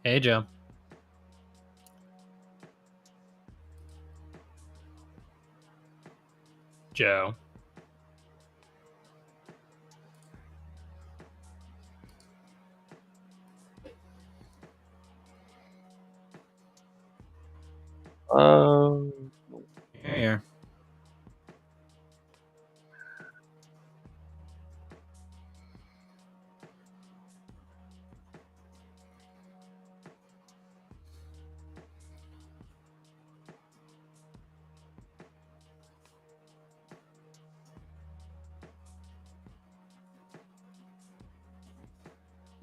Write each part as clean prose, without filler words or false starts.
Hey, Joe. Joe. Here.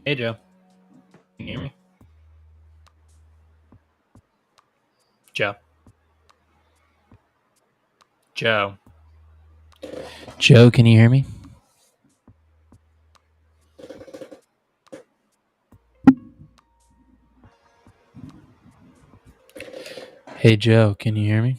Hey, Joe. Can you hear me? Joe. Joe. Joe, can you hear me? Hey, Joe, can you hear me?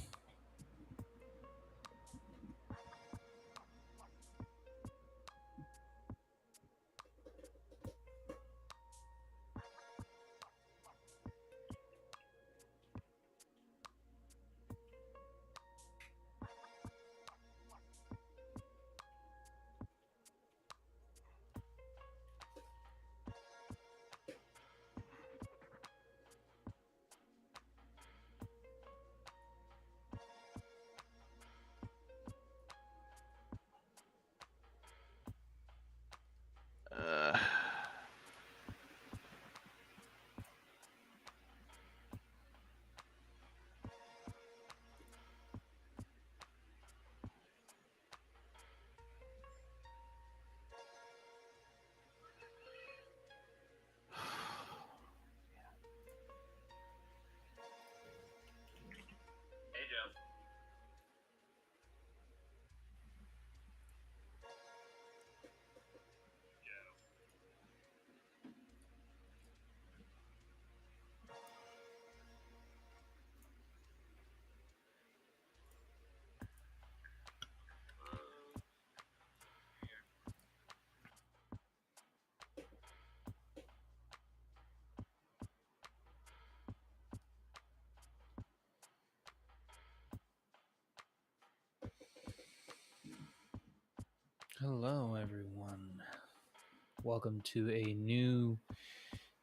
Hey, Joe. Hello, everyone. Welcome to a new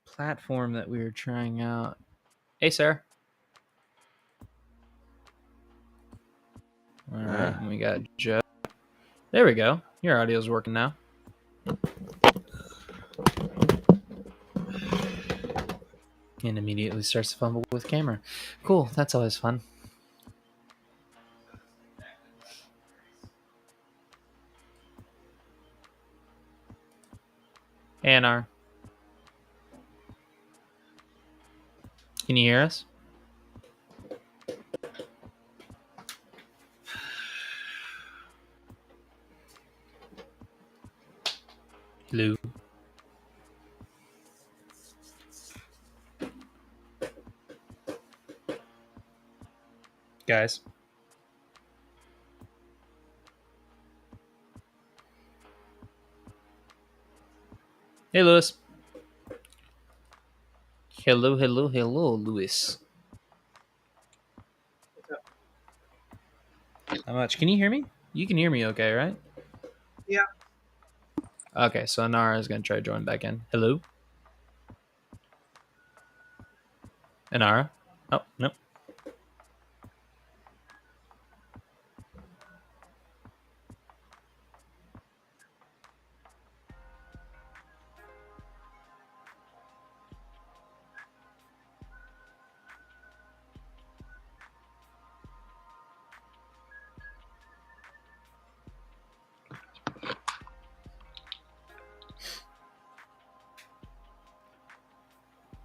platform that we're trying out. Hey, Sarah. All right, and we got Joe. There we go. Your audio's working now. And immediately starts to fumble with camera. Cool. That's always fun. Anar. Can you hear us? Hello. Guys. Hey, Lewis. Hello, Lewis. How much? Can you hear me? You can hear me okay, right? Yeah. Okay, so Anara is going to try to join back in. Hello? Anara? Oh, nope.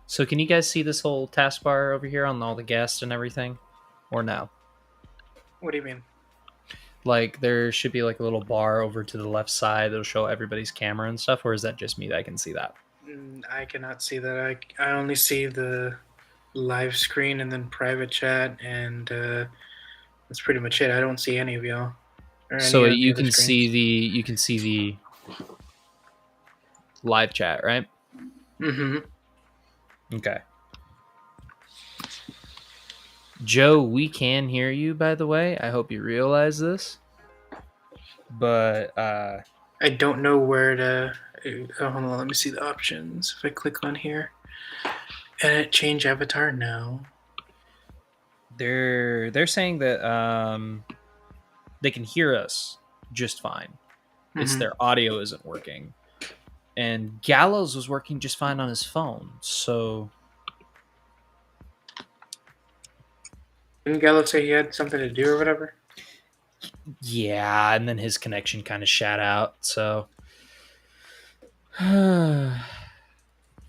So can you guys see this whole taskbar over here on all the guests and everything? Or no? What do you mean? Like, there should be like a little bar over to the left side that'll show everybody's camera and stuff, or is that just me that I can see that? I cannot see that. I only see the live screen and then private chat, and that's pretty much it. I don't see any of y'all or any So of the you other can screens. see the live chat, right? Mm-hmm. Okay. Joe, we can hear you, by the way. I hope you realize this. But I don't know where to. Oh, hold on, let me see the options. If I click on here, edit, change avatar, no. they're saying that they can hear us just fine. It's their audio isn't working. And Gallows was working just fine on his phone, so... Didn't Gallo say he had something to do or whatever? Yeah, and then his connection kind of shat out, so... We're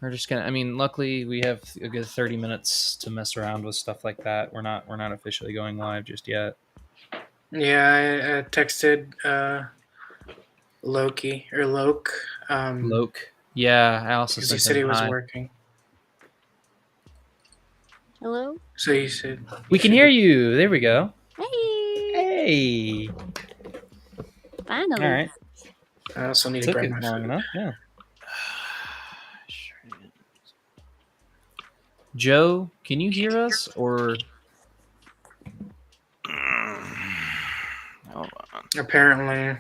just gonna... I mean, luckily we have a good 30 minutes to mess around with stuff like that. We're not officially going live just yet. Yeah, I texted Loki or Loke. Loke. Yeah, I also because he said he was working. Hello? So he said we can hear you. There we go. Hey! Hey! Finally. All right. I also need to Took grab it my long food. enough, yeah. Joe, can you hear us, or... Hold on. Apparently.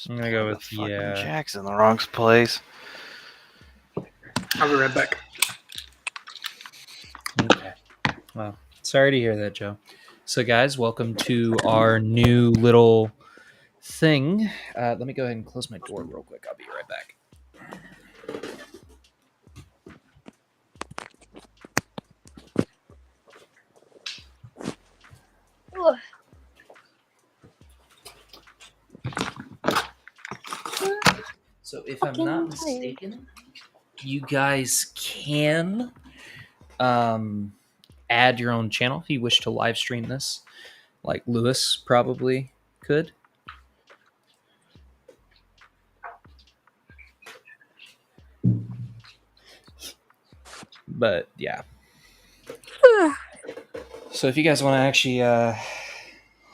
I'm gonna go with yeah. Jack's in the wrong place. I'll be right back. Okay. Well, sorry to hear that, Joe. So, guys, welcome to our new little thing. Let me go ahead and close my door real quick. I'll be right back. So, if I'm not mistaken, you guys can add your own channel if you wish to live stream this, like Lewis probably could. But yeah. So if you guys want to actually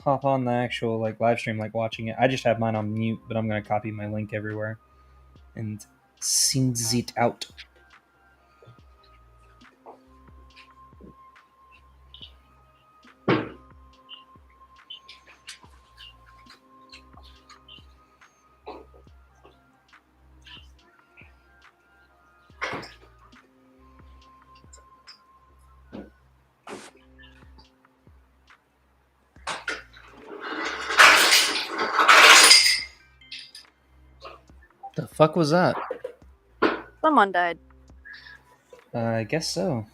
hop on the actual like live stream, like watching it, I just have mine on mute, but I'm gonna copy my link everywhere and sends it out. The fuck was that? Someone died. I guess so.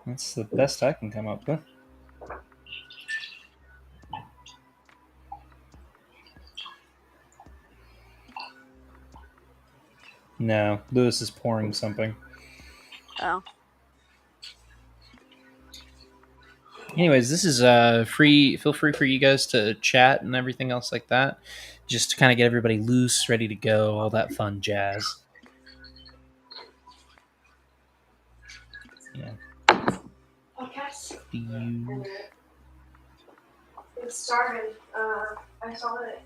That's the best I can come up with. No, Lewis is pouring something. Oh. Anyways, this is free. Feel free for you guys to chat and everything else like that, just to kind of get everybody loose, ready to go, all that fun jazz. Yeah. Podcast. You... It started. I saw it.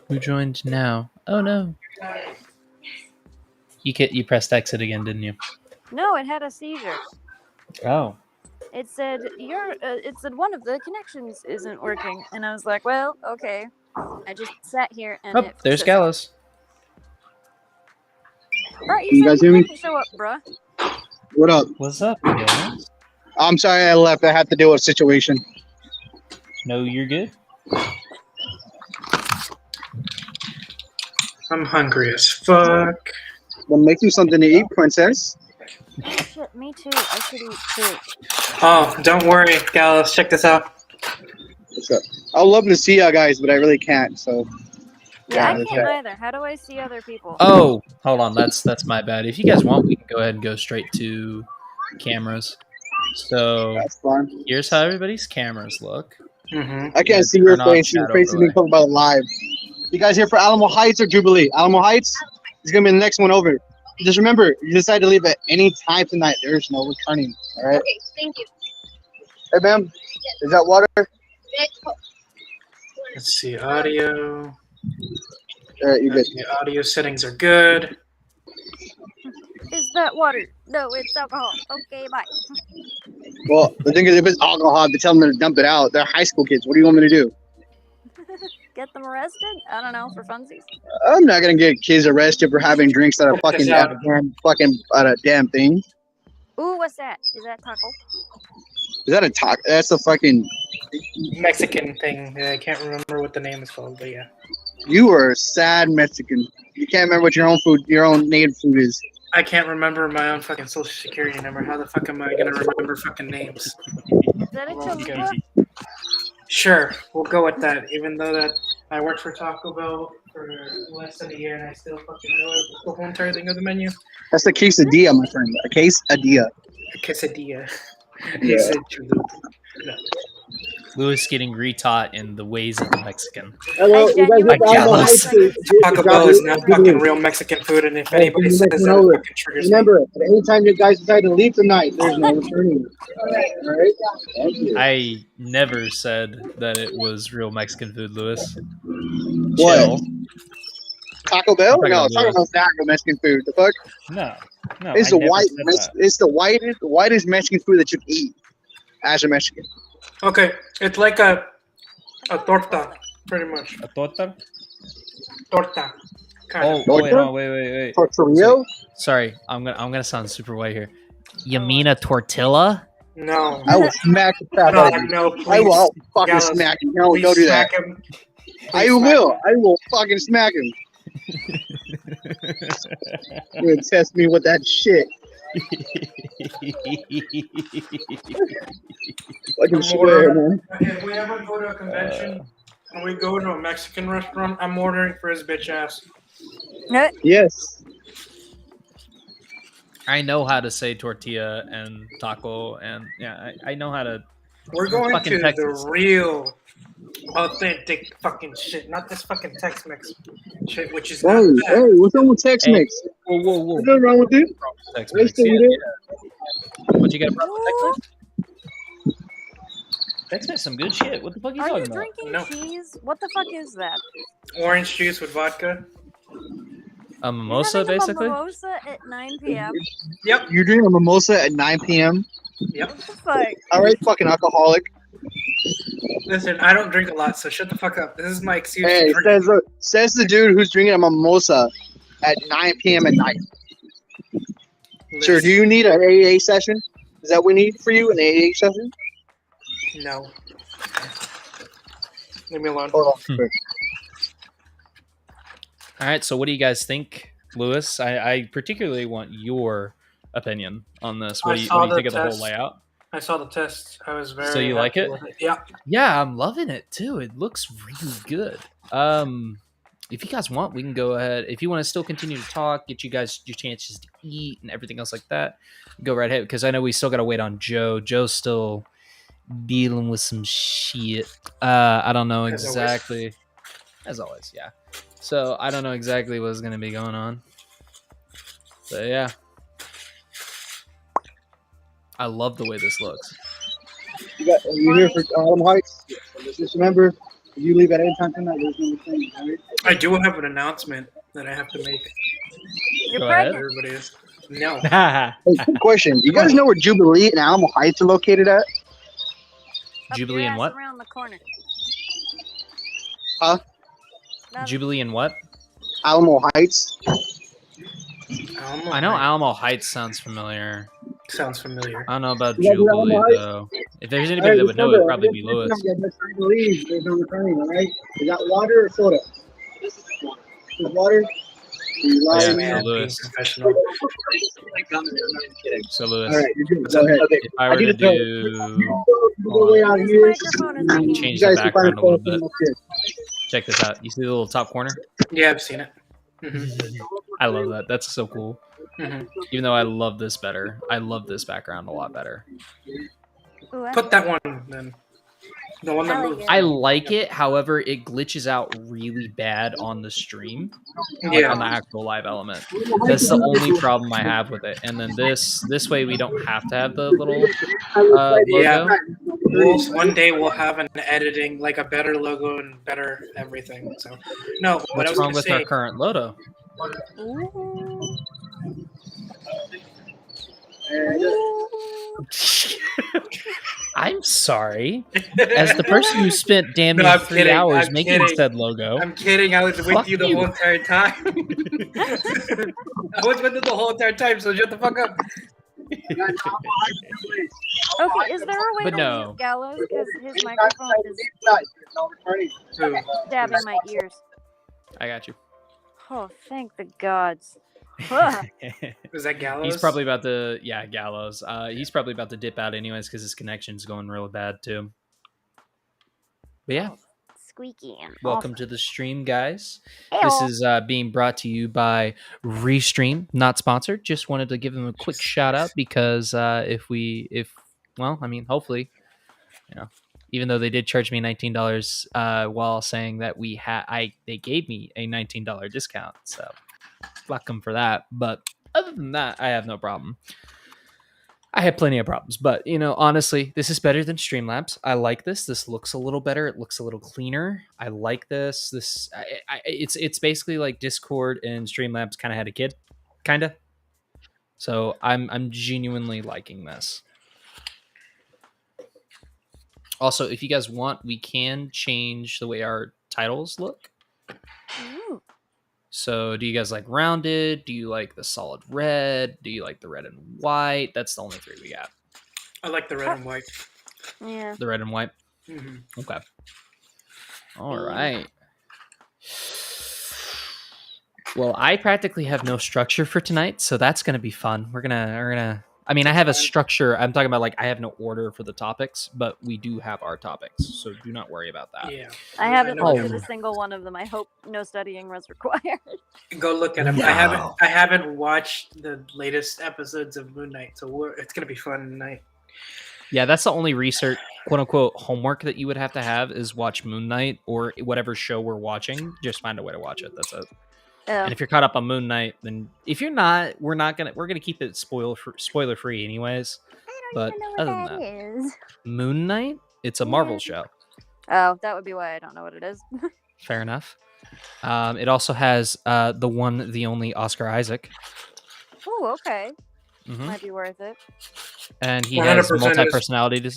Who joined now? Oh no! You pressed exit again, didn't you? No, it had a seizure. Oh. It said it said one of the connections isn't working, and I was like, well, okay. I just sat here and Oh, there's Gallus. Right, You guys hear me? Show up, bruh. What up? What's up, Gallus? I'm sorry I left. I had to deal with a situation. No, you're good. I'm hungry as fuck. We'll make you something to eat, princess. Oh, shit, me too. I should eat too. Oh, don't worry, Gallus. Check this out. What's up? I'd love to see you guys, but I really can't. So Yeah, I that's can't right. either. How do I see other people? Oh, hold on. That's my bad. If you guys want, we can go ahead and go straight to cameras. So That's fine. here's how everybody's cameras look. Mm-hmm. I can't Yeah, see your turn off face. Your chat face is being overlay. talked about live. You guys here for Alamo Heights or Jubilee? Alamo Heights is gonna be the next one over. just remember, you decide to leave at any time tonight. There's no returning. All right. Okay, thank you. Hey, ma'am. Is that water? Let's see, audio. All right, you good. Okay, audio settings are good. Is that water? No, it's alcohol. Okay, bye. Well, the thing is, if it's alcohol, I have to tell them to dump it out. They're high school kids. What do you want me to do? Get them arrested? I don't know, for funsies. I'm not gonna get kids arrested for having drinks that are fucking out. at a damn thing. Ooh, what's that? Is that taco? Is that a taco? That's a fucking. Mexican thing. Yeah, I can't remember what the name is called, but yeah. You are a sad Mexican. You can't remember what your own food, your own native food is. I can't remember my own fucking social security number. How the fuck am I gonna remember fucking names? Is that a Okay. chalupa? Sure, we'll go with that. Even though that I worked for Taco Bell for less than a year and I still fucking know the whole entire thing of the menu. That's a quesadilla, my friend. A quesadilla. A quesadilla. Yeah. He said chalupa. No. Lewis getting retaught in the ways of the Mexican. Hello, I genuinely Taco Bell is not fucking real Mexican food, and if anybody says that, it fucking triggers me. Remember, at any time you guys decide to leave tonight, there's no returning. All right? Thank you. I never said that it was real Mexican food, Lewis. What? Chill. Taco Bell? I'm talking No, about Taco Lewis. Bell's not real Mexican food. The fuck? No. It's I the never white. said that. It's the whitest Mexican food that you can eat as a Mexican. Okay, it's like a torta, pretty much. A torta? Torta. Kind Oh, of. wait, no, wait. Tortillo? Sorry, I'm gonna sound super white here. You mean a tortilla? No. I will smack the crap out of you. No, please. I will fucking Gallus, smack you. No, please don't do that. smack him. I Please smack will. him. I will fucking smack him. You're gonna test me with that shit. Fucking I'm swear, ordering- man. If we ever go to a convention and we go to a Mexican restaurant, I'm ordering for his bitch ass. No, Yes. I know how to say tortilla and taco, and yeah, I know how to. We're going Fucking to Texas. the real, authentic fucking shit, not this fucking Tex-Mex shit, which is not Hey, bad. hey, what's wrong with Tex-Mex? Whoa! What's wrong with it? Tex-Mex. They still Yeah, eat it? yeah. What you got a problem with Tex-Mex? Tex-Mex, some good shit. What the fuck are you are you talking about? drinking No. cheese? What the fuck is that? Orange juice with vodka. A mimosa, You're having a basically. mimosa at 9 p.m. Yep. You're drinking a mimosa at 9 p.m. Yep. What the fuck? All right, fucking alcoholic. Listen, I don't drink a lot, so shut the fuck up. This is my excuse. Hey, to drink. says the dude who's drinking a mimosa at 9 p.m. at night. Sir, do you need an AA session? Is that what we need for you, an AA session? No. Leave me alone. Hold on. All right, so what do you guys think, Lewis? I particularly want your opinion on this. What do you think of the whole layout? I saw the test. I was very. So you like happy it? with Yeah. Yeah, I'm loving it too. It looks really good. If you guys want, we can go ahead. If you want to still continue to talk, get you guys your chances to eat and everything else like that, go right ahead. Because I know we still got to wait on Joe. Joe's still dealing with some shit. I don't know As always. exactly. As always, yeah. So I don't know exactly what's going to be going on. But yeah. I love the way this looks. Are you here for Autumn Heights? Just remember, if you leave at any time tonight, there's no return. All right? I do have an announcement that I have to make. You're Go ahead. pregnant. Everybody is. No. Hey, quick question. Do you guys know where Jubilee and Alamo Heights are located at? Up Jubilee your and ass what? Around the corner. Huh? Nothing. Jubilee and what? Alamo Heights. Alamo I know Heights. Alamo Heights sounds familiar. Sounds familiar. I don't know about You guys know Jubilee Alamo Heights? though. If there's anybody that would know, it'd probably be Lewis. There's no returning, all right? You got water or soda? There's water. You Yeah, lying, so man. Lewis. Professional. So Lewis, All right, you're good. Go ahead. if I were to do, Go way out This here. microphone is can ringing. change You the guys can find background a little bit. a Check this out. You see the little top corner? Yeah, I've seen it. Mhm. I love that. That's so cool. Mhm. Even though I love this better, I love this background a lot better. Ooh, I Put that one then. The one that I like moves. it. I like it. However, it glitches out really bad on the stream, like Yeah. on the actual live element. That's the only problem I have with it. And then this way we don't have to have the little Yeah. logo. One day we'll have an editing, like a better logo and better everything. So, no, what I What's was wrong gonna with say. our current logo? Ooh. I'm sorry. As the person who spent damn No, near I'm 3 kidding. hours I'm making kidding. said logo. I'm kidding. I was with Fuck you the you. whole entire time. I was with you the whole entire time, so shut the fuck up. Okay, is there a way But to no. mute Gallows? Because his microphone is Who? stabbing my ears. I got you. Oh, thank the gods. Ugh. Was that Gallows? He's probably about to, Gallows. He's probably about to dip out anyways because his connection's going real bad too. But yeah, Squeaky and welcome awful. to the stream, guys. Hey-o. This is being brought to you by Restream, not sponsored. Just wanted to give them a quick shout out because hopefully, even though they did charge me $19 while saying that they gave me a $19 discount, so fuck them for that. But other than that, I have no problem. I had plenty of problems, but honestly, this is better than Streamlabs. I like this. This looks a little better. It looks a little cleaner. I like this. It's basically like Discord and Streamlabs kind of had a kid, kind of. So I'm genuinely liking this. Also, if you guys want, we can change the way our titles look. Ooh. So do you guys like rounded? Do you like the solid red? Do you like the red and white? That's the only three we got. I like the red and white. Yeah. The red and white? Mm-hmm. Okay. All right. Well, I practically have no structure for tonight, so that's going to be fun. We're gonna I have a structure. I'm talking about I have no order for the topics, but we do have our topics, so do not worry about that. Yeah. I haven't know looked we at a single one of them. I hope no studying was required. Go look at them. No. I haven't watched the latest episodes of Moon Knight, so it's gonna be fun tonight. Yeah, that's the only research, quote unquote, homework that you would have to have is watch Moon Knight or whatever show we're watching. Just find a way to watch it. That's it. And if you're caught up on Moon Knight, then if you're not, we're gonna keep it spoiler free anyways. But other than that, is. Moon Knight, it's a Marvel show. Oh, that would be why I don't know what it is. Fair enough. It also has the one, the only Oscar Isaac. Oh, okay. Mhm. Might be worth it. And he has 100% multi-personality.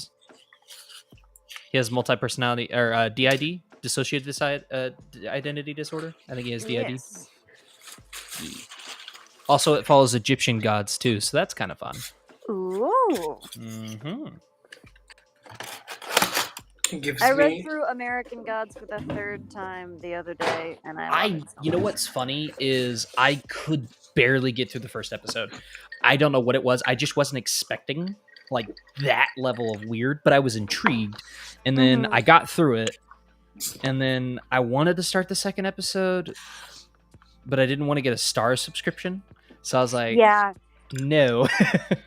He has multi-personality or DID, dissociative identity disorder. I think he has DID. Yes. Also, it follows Egyptian gods too, so that's kind of fun. Ooh. Mm-hmm. Gives I read me through American Gods for the third time the other day, and I love it so You know much. what's funny is I could barely get through the first episode. I don't know what it was. I just wasn't expecting that level of weird, but I was intrigued. And then I got through it, and then I wanted to start the second episode, but I didn't want to get a Star subscription. So I was like, Yeah. no.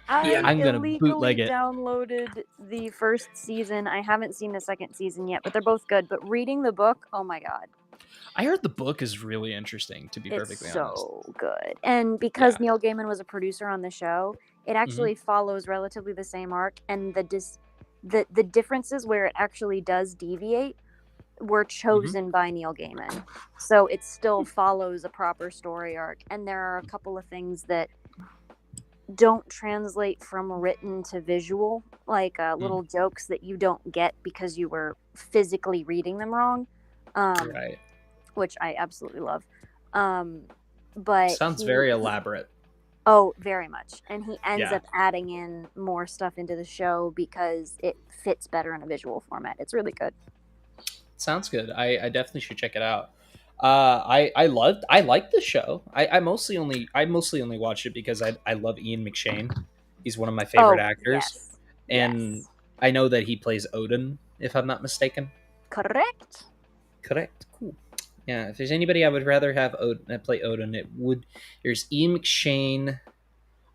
I'm gonna illegally bootleg it. downloaded the first season. I haven't seen the second season yet, but they're both good. But reading the book, oh my god, I heard the book is really interesting, to be it's perfectly honest. so good. And because Neil Gaiman was a producer on the show, it actually follows relatively the same arc, and the differences where it actually does deviate were chosen by Neil Gaiman. So it still follows a proper story arc, and there are a couple of things that don't translate from written to visual, like little jokes that you don't get because you were physically reading them wrong, Right. which I absolutely love. But Sounds very elaborate. Oh, very much. And he ends Yeah. up adding in more stuff into the show because it fits better in a visual format. It's really good. Sounds good. I definitely should check it out. I liked the show. I mostly only watched it because I love Ian McShane. He's one of my favorite actors. Yes. And Yes. I know that he plays Odin, if I'm not mistaken. Correct. Correct. Cool. Yeah, if there's anybody I would rather have play Odin, there's Ian McShane,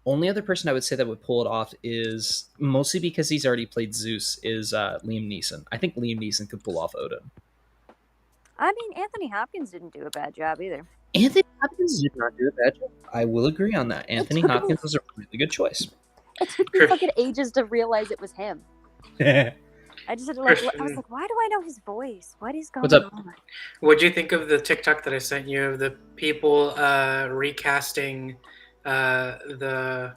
Only other person I would say that would pull it off is, mostly because he's already played Zeus, is Liam Neeson. I think Liam Neeson could pull off Odin. I mean, Anthony Hopkins didn't do a bad job either. Anthony Hopkins did not do a bad job. I will agree on that. Anthony Hopkins was a really good choice. It took me fucking ages to realize it was him. I just had to I was like, why do I know his voice? What is going on? What'd you think of the TikTok that I sent you of the people recasting the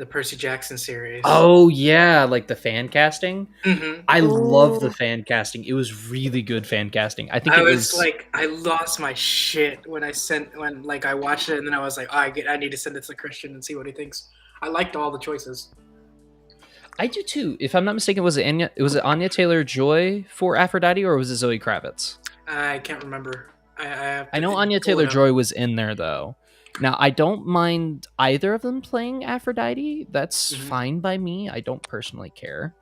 Percy Jackson series? Oh yeah, like the fan casting. Mm-hmm. I love the fan casting. It was really good fan casting. I think I it was like, I lost my shit when I watched it, and then I was like, oh, I need to send it to Christian and see what he thinks. I liked all the choices. I do too. If I'm not mistaken, was it Anya Taylor-Joy for Aphrodite, or was it Zoe Kravitz? I can't remember. I know Anya Taylor-Joy was in there though. Now I don't mind either of them playing Aphrodite. That's fine by me. I don't personally care.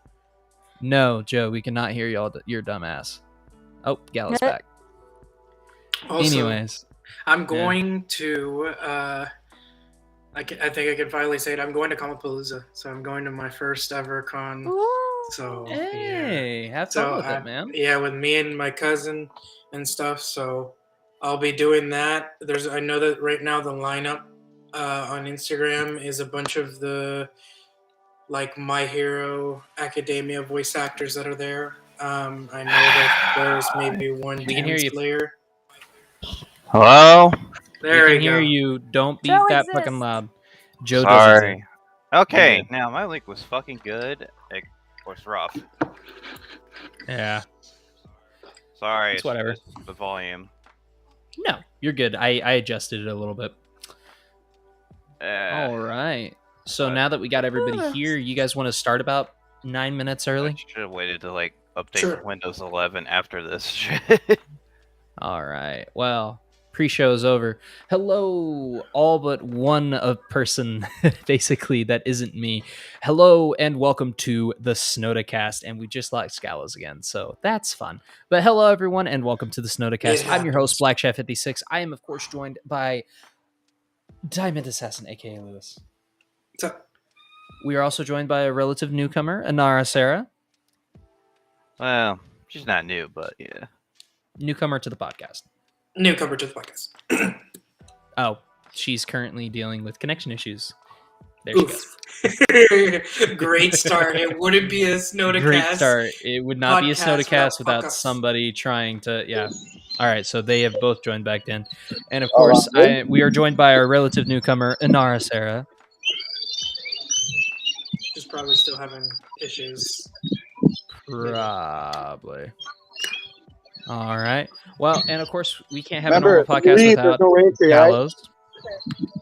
No, Joe, we cannot hear y'all. Your dumb ass. Oh, Gallo's back. Also, anyways, I'm going to. I think I can finally say it. I'm going to Comapalooza, so I'm going to my first ever con. So hey, have fun with it, man. Yeah, with me and my cousin and stuff. So I'll be doing that. I know that right now the lineup on Instagram is a bunch of the My Hero Academia voice actors that are there. I know that there's maybe one Demon Slayer. Hello? There we we can hear go. you. Don't be Joe that exists. fucking loud. Joe Sorry. doesn't. Okay, now my link was fucking good. It was rough. Yeah. Sorry, It's whatever. just the volume. No, you're good. I adjusted it a little bit. All right. So now that we got everybody here, you guys want to start about 9 minutes early? I should have waited to update Sure. for Windows 11 after this shit. All right. Well, pre-show is over. Hello, all but one person, basically, that isn't me. Hello, and welcome to the Snodacast. And we just lost Gallows again, so that's fun. But hello, everyone, and welcome to the Snodacast. I'm your host, Black Chef 56. I am, of course, joined by Diamond Assassin, aka Lewis. What's up? We are also joined by a relative newcomer, Anara Sarah. Well, she's not new, but yeah. Newcomer to the podcast. Newcomer to the podcast. Oh, she's currently dealing with connection issues. There she goes. Great start. It wouldn't be a Snodacast. Great start. It would not be a podcast Snodacast without without fuck-ups. somebody trying to, yeah. All right, so they have both joined back in. And of course, we are joined by our relative newcomer, Anara Sarah. She's probably still having issues. Probably. All right. Well, and of course, we can't have Remember, a normal podcast leave, without there's no entry, right? Gallows.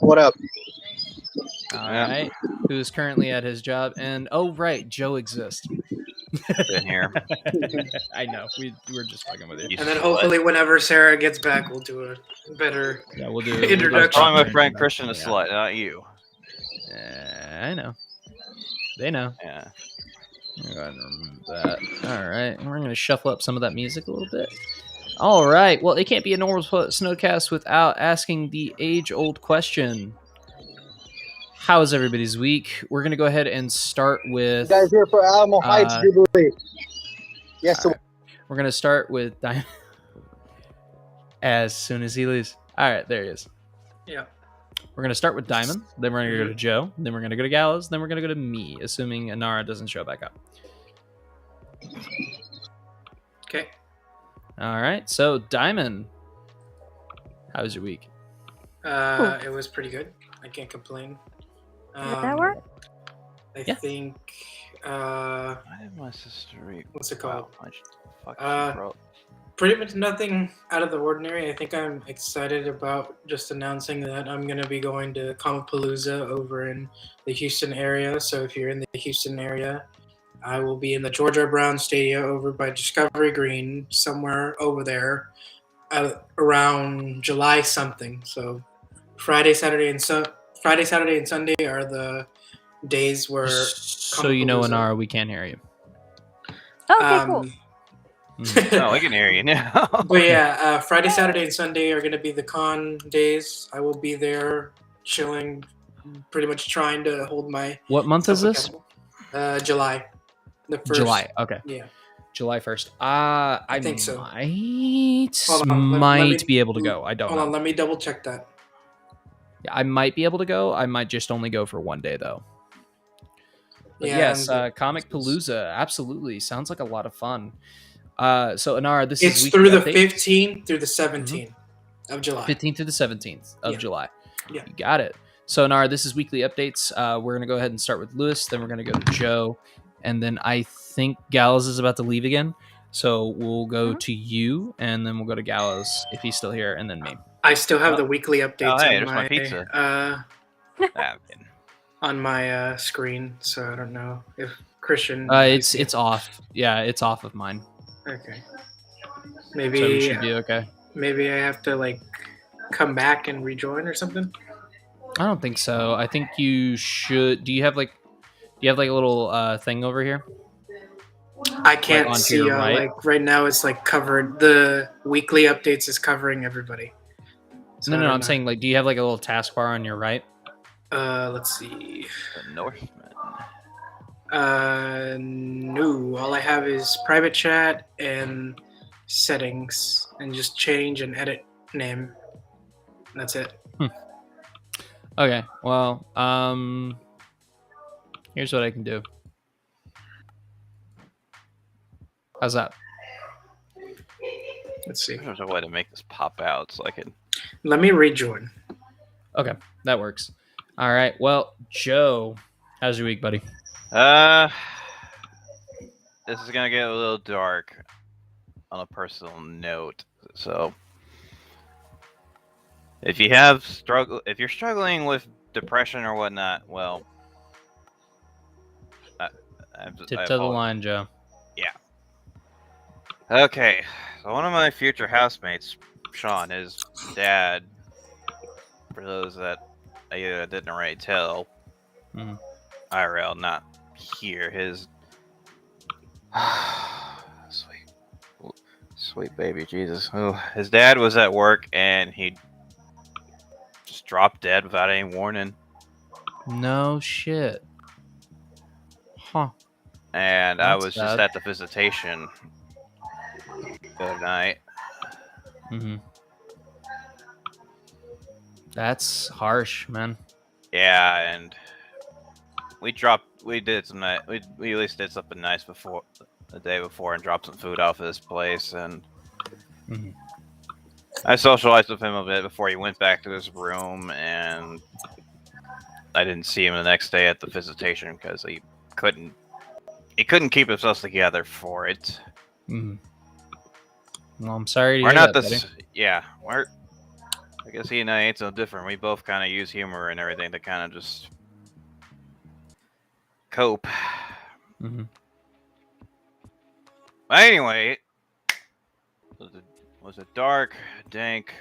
What up? All right. Who's currently at his job. And, oh, right, Joe exists. Been here. I know. We're just fucking with you. And then hopefully whenever Sarah gets back, we'll do a better Yeah, we'll do introduction. Calling my friend Christian a slut, not you. I know. They know. Yeah. Go ahead and remove that. All right. And we're going to shuffle up some of that music a little bit. All right. Well, it can't be a normal Snowcast without asking the age-old question. How is everybody's week? We're going to go ahead and start with... You guys here for Alamo Heights Jubilee? Yes, sir. Right. We're going to start with Diamond. As soon as he leaves. All right. There he is. Yeah. We're going to start with Diamond. Then we're going to go to Joe. Then we're going to go to Gallows. Then we're going to go to me, assuming Anara doesn't show back up. Okay. All right. So, Diamond, how was your week? It was pretty good. I can't complain. Did that work? I Yeah. think. Why did my sister read? What's it called? Fuck, Pretty much nothing out of the ordinary. I think I'm excited about just announcing that I'm going to be going to Comapalooza over in the Houston area. So if you're in the Houston area, I will be in the George R. Brown Stadium over by Discovery Green, somewhere over there, around July something. So Friday, Saturday, and Sunday are the days where. So you know, Anara, we can't hear you. Okay, cool. Oh, I can hear you now. But yeah, Friday, Saturday, and Sunday are going to be the con days. I will be there chilling pretty much trying to hold my. What month is this? July. The first. July. Okay. Yeah. July 1st. I think so. Might be able to go. I don't know. Hold on, let me double check that. Yeah, I might be able to go. I might just only go for one day though. But yes, Comic Palooza, absolutely. Sounds like a lot of fun. So Anara, this is through the update. 15th through the 17th of July. 15th through the 17th of July. Yeah. You got it. So Anara, this is weekly updates. We're going to go ahead and start with Lewis, then we're going to go to Joe, and then I think Gallows is about to leave again. So we'll go to you, and then we'll go to Gallows if he's still here, and then me. I still have the weekly updates hey, on there's my pizza. On my screen, so I don't know if Christian. It's off. Yeah, it's off of mine. Okay. Maybe So we should be okay. Maybe I have to like come back and rejoin or something. I don't think so. I think you should. Do you have like a little thing over here? I can't onto see. your right? Like right now, it's like covered. The weekly updates is covering everybody. So No, I don't I'm know. saying like, do you have like a little taskbar on your right? Let's see. The Northmen. No. All I have is private chat and settings, and just change and edit name. That's it. Okay. Well, here's what I can do. How's that? Let's see. There's a way to make this pop out so I can. Let me rejoin. Okay, that works. All right. Well, Joe, how's your week, buddy? This is gonna get a little dark on a personal note. So, if you're struggling with depression or whatnot, well, Tip to the line, Joe. Yeah. Okay. So one of my future housemates, Sean, his dad, for those that I didn't already tell, IRL, not here, his sweet baby Jesus. Oh, his dad was at work and he just dropped dead without any warning. No shit. Huh. And That's I was just bad. at the visitation the other night. That's harsh, man. Yeah, and we at least did something nice before the day before and dropped some food off of this place, and I socialized with him a bit before he went back to his room, and I didn't see him the next day at the visitation because he couldn't keep himself together for it. Well, I'm sorry to We're hear not that, this. buddy. Yeah, I guess he and I ain't so different. We both kind of use humor and everything to kind of just cope. But anyway, it was a dark, dank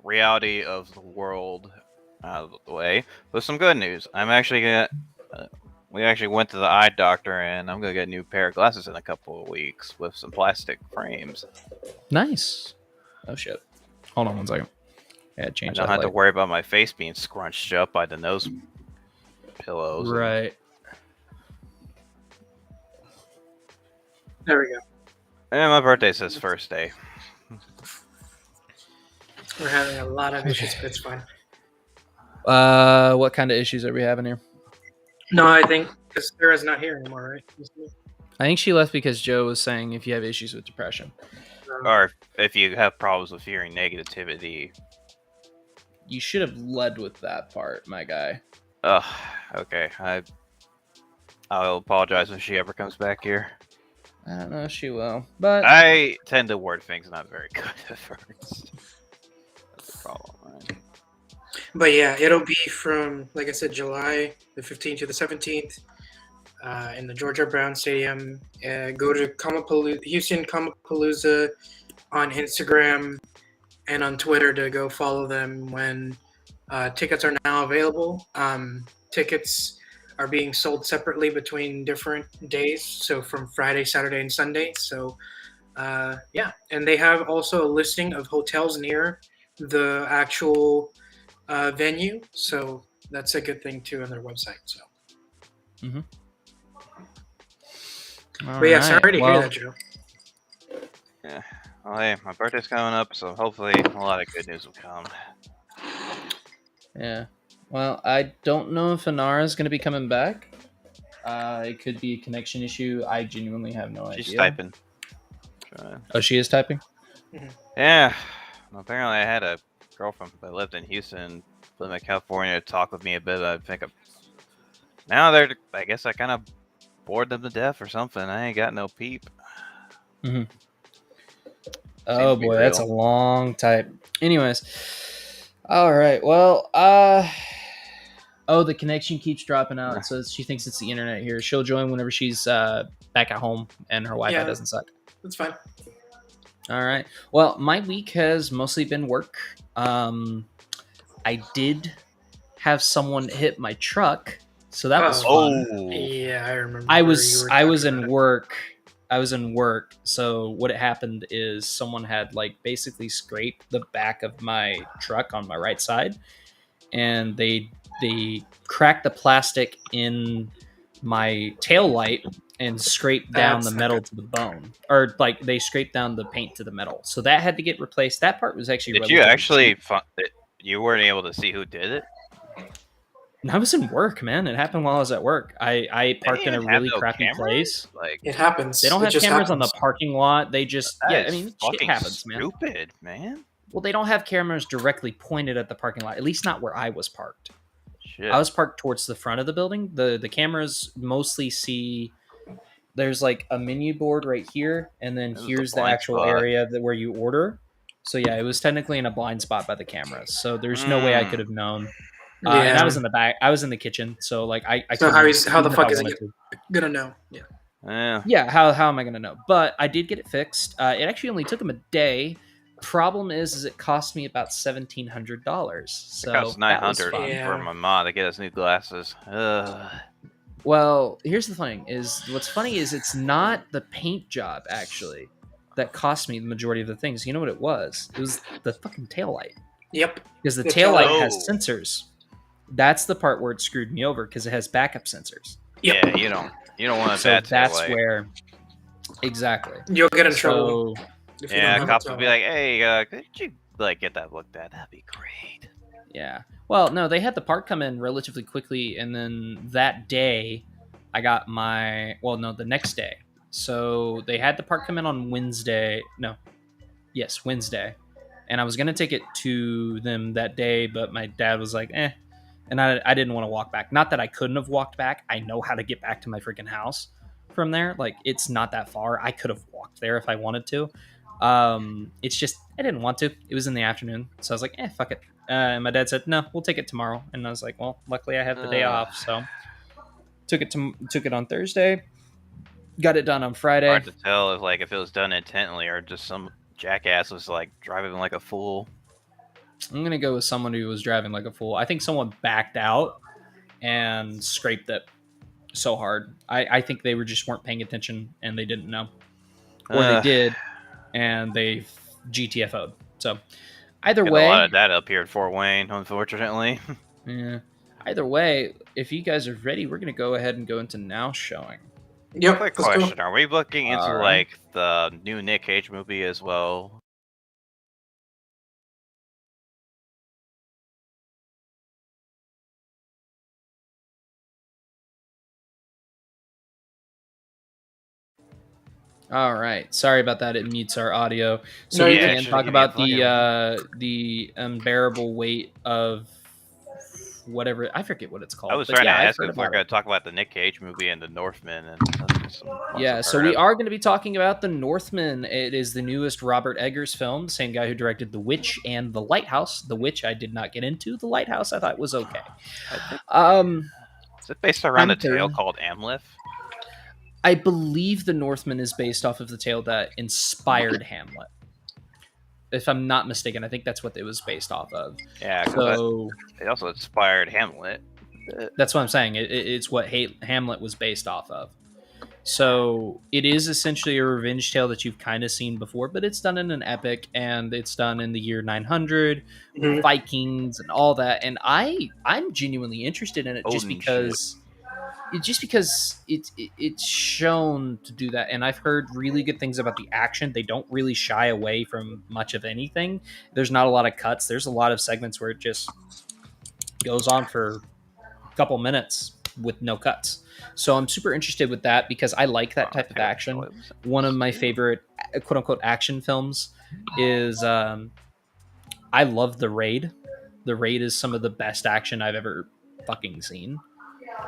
reality of the world out of the way. With some good news, I'm actually gonna. We actually went to the eye doctor, and I'm gonna get a new pair of glasses in a couple of weeks with some plastic frames. Nice. Oh shit. Hold on one second. Yeah, I change don't that have to light. worry about my face being scrunched up by the nose pillows. Right. There we go. And my birthday's his first day. We're having a lot of issues, but it's fine. What kind of issues are we having here? No, I think because Sarah's not here anymore, right? I think she left because Joe was saying if you have issues with depression. Or if you have problems with hearing negativity. You should have led with that part, my guy. Ugh, okay. I'll apologize when she ever comes back here. I don't know if she will, but I tend to word things not very good at first. That's the problem, right? But yeah, it'll be from, like I said, July the 15th to the 17th in the Georgia Brown Stadium. Go to Houston Comic Palooza on Instagram and on Twitter to go follow them when tickets are now available. Tickets are being sold separately between different days, so from Friday, Saturday, and Sunday. So yeah, and they have also a listing of hotels near the actual venue, so that's a good thing too on their website. So. All But yeah, right, sorry to well, hear that, Joe. Yeah. Well, hey, my birthday's coming up, so hopefully a lot of good news will come. Yeah. Well, I don't know if Inara's going to be coming back. It could be a connection issue. I genuinely have no idea. She's typing. Oh, she is typing? Yeah. Well, apparently I had a girlfriend that lived in Houston, lived in California, talk with me a bit. I think now I guess I kind of bored them to death or something. I ain't got no peep. Mm-hmm. Oh boy, that's a long type. Anyways, all right. Well, oh, the connection keeps dropping out, so she thinks it's the internet here. She'll join whenever she's back at home and her Wi-Fi doesn't suck. That's fine. All right. Well, my week has mostly been work. I did have someone hit my truck, so that was fun. Yeah, I remember. I was in work. I was in work. So what had happened is someone had like basically scraped the back of my truck on my right side, and they cracked the plastic in my tail light and scraped down the metal to the bone, or like they scraped down the paint to the metal. So that had to get replaced. That part was actually. Did you actually? You weren't able to see who did it? I was in work, man. It happened while I was at work. I parked in a really crappy place. Like it happens. They don't have cameras on the parking lot. They just I mean, shit happens, man. Stupid, man. Well, they don't have cameras directly pointed at the parking lot. At least not where I was parked. Shit. I was parked towards the front of the building. The cameras mostly see. There's like a menu board right here, and then here's the actual area where you order. So yeah, it was technically in a blind spot by the cameras. So there's no way I could have known. And I was in the back. I was in the kitchen. So like I so how the fuck is he gonna know? Yeah. How am I gonna know? But I did get it fixed. It actually only took him a day. Problem is it cost me about $1,700. So it cost $900 for my mom to get us new glasses. Well, here's the thing: what's funny is it's not the paint job actually that cost me the majority of the things. You know what it was? It was the fucking taillight. Yep. Because the taillight has sensors. That's the part where it screwed me over because it has backup sensors. Yep. Yeah, you don't want a bad taillight. That's where exactly you'll get in trouble. Yeah, cops will be like, "Hey, could you like get that looked at? That'd be great." Yeah. Well, no, they had the part come in relatively quickly, and then that day, I got the next day. So they had the part come in on Wednesday. Wednesday. And I was going to take it to them that day, but my dad was like, and I didn't want to walk back. Not that I couldn't have walked back. I know how to get back to my freaking house from there. Like, it's not that far. I could have walked there if I wanted to. It's just, I didn't want to. It was in the afternoon. So I was like, fuck it. And my dad said, no, we'll take it tomorrow. And I was like, well, luckily I have the day off. So took it on Thursday. Got it done on Friday. Hard to tell if it was done intently or just some jackass was like driving like a fool. I'm gonna go with someone who was driving like a fool. I think someone backed out and scraped it so hard. I think they weren't paying attention and they didn't know, or they did and they GTFO'd. So either way, a lot of that up here at Fort Wayne, unfortunately. Yeah. Either way, if you guys are ready, we're gonna go ahead and go into now showing. Yep. Quick question: are we looking into like the new Nick Cage movie as well? All right. Sorry about that. It mutes our audio. So we can talk about the unbearable weight of whatever. I forget what it's called. I was trying to ask if we're going to talk about the Nick Cage movie and the Northmen. So we are going to be talking about the Northmen. It is the newest Robert Eggers film. The same guy who directed The Witch and The Lighthouse. The Witch I did not get into. The Lighthouse I thought was okay. Is it based around a tale called Amleth? I believe the Northman is based off of the tale that inspired Hamlet. If I'm not mistaken, I think that's what it was based off of. Yeah, so it also inspired Hamlet. That's what I'm saying. It's what Hamlet was based off of. So it is essentially a revenge tale that you've kind of seen before, but it's done in an epic, and it's done in the year 900 with Mhm. Vikings and all that. And I'm genuinely interested in it just Odin shit. because it's shown to do that. And I've heard really good things about the action. They don't really shy away from much of anything. There's not a lot of cuts. There's a lot of segments where it just goes on for a couple minutes with no cuts. So I'm super interested with that because I like that type of action. One of my favorite quote unquote action films is I love The Raid. The Raid is some of the best action I've ever fucking seen.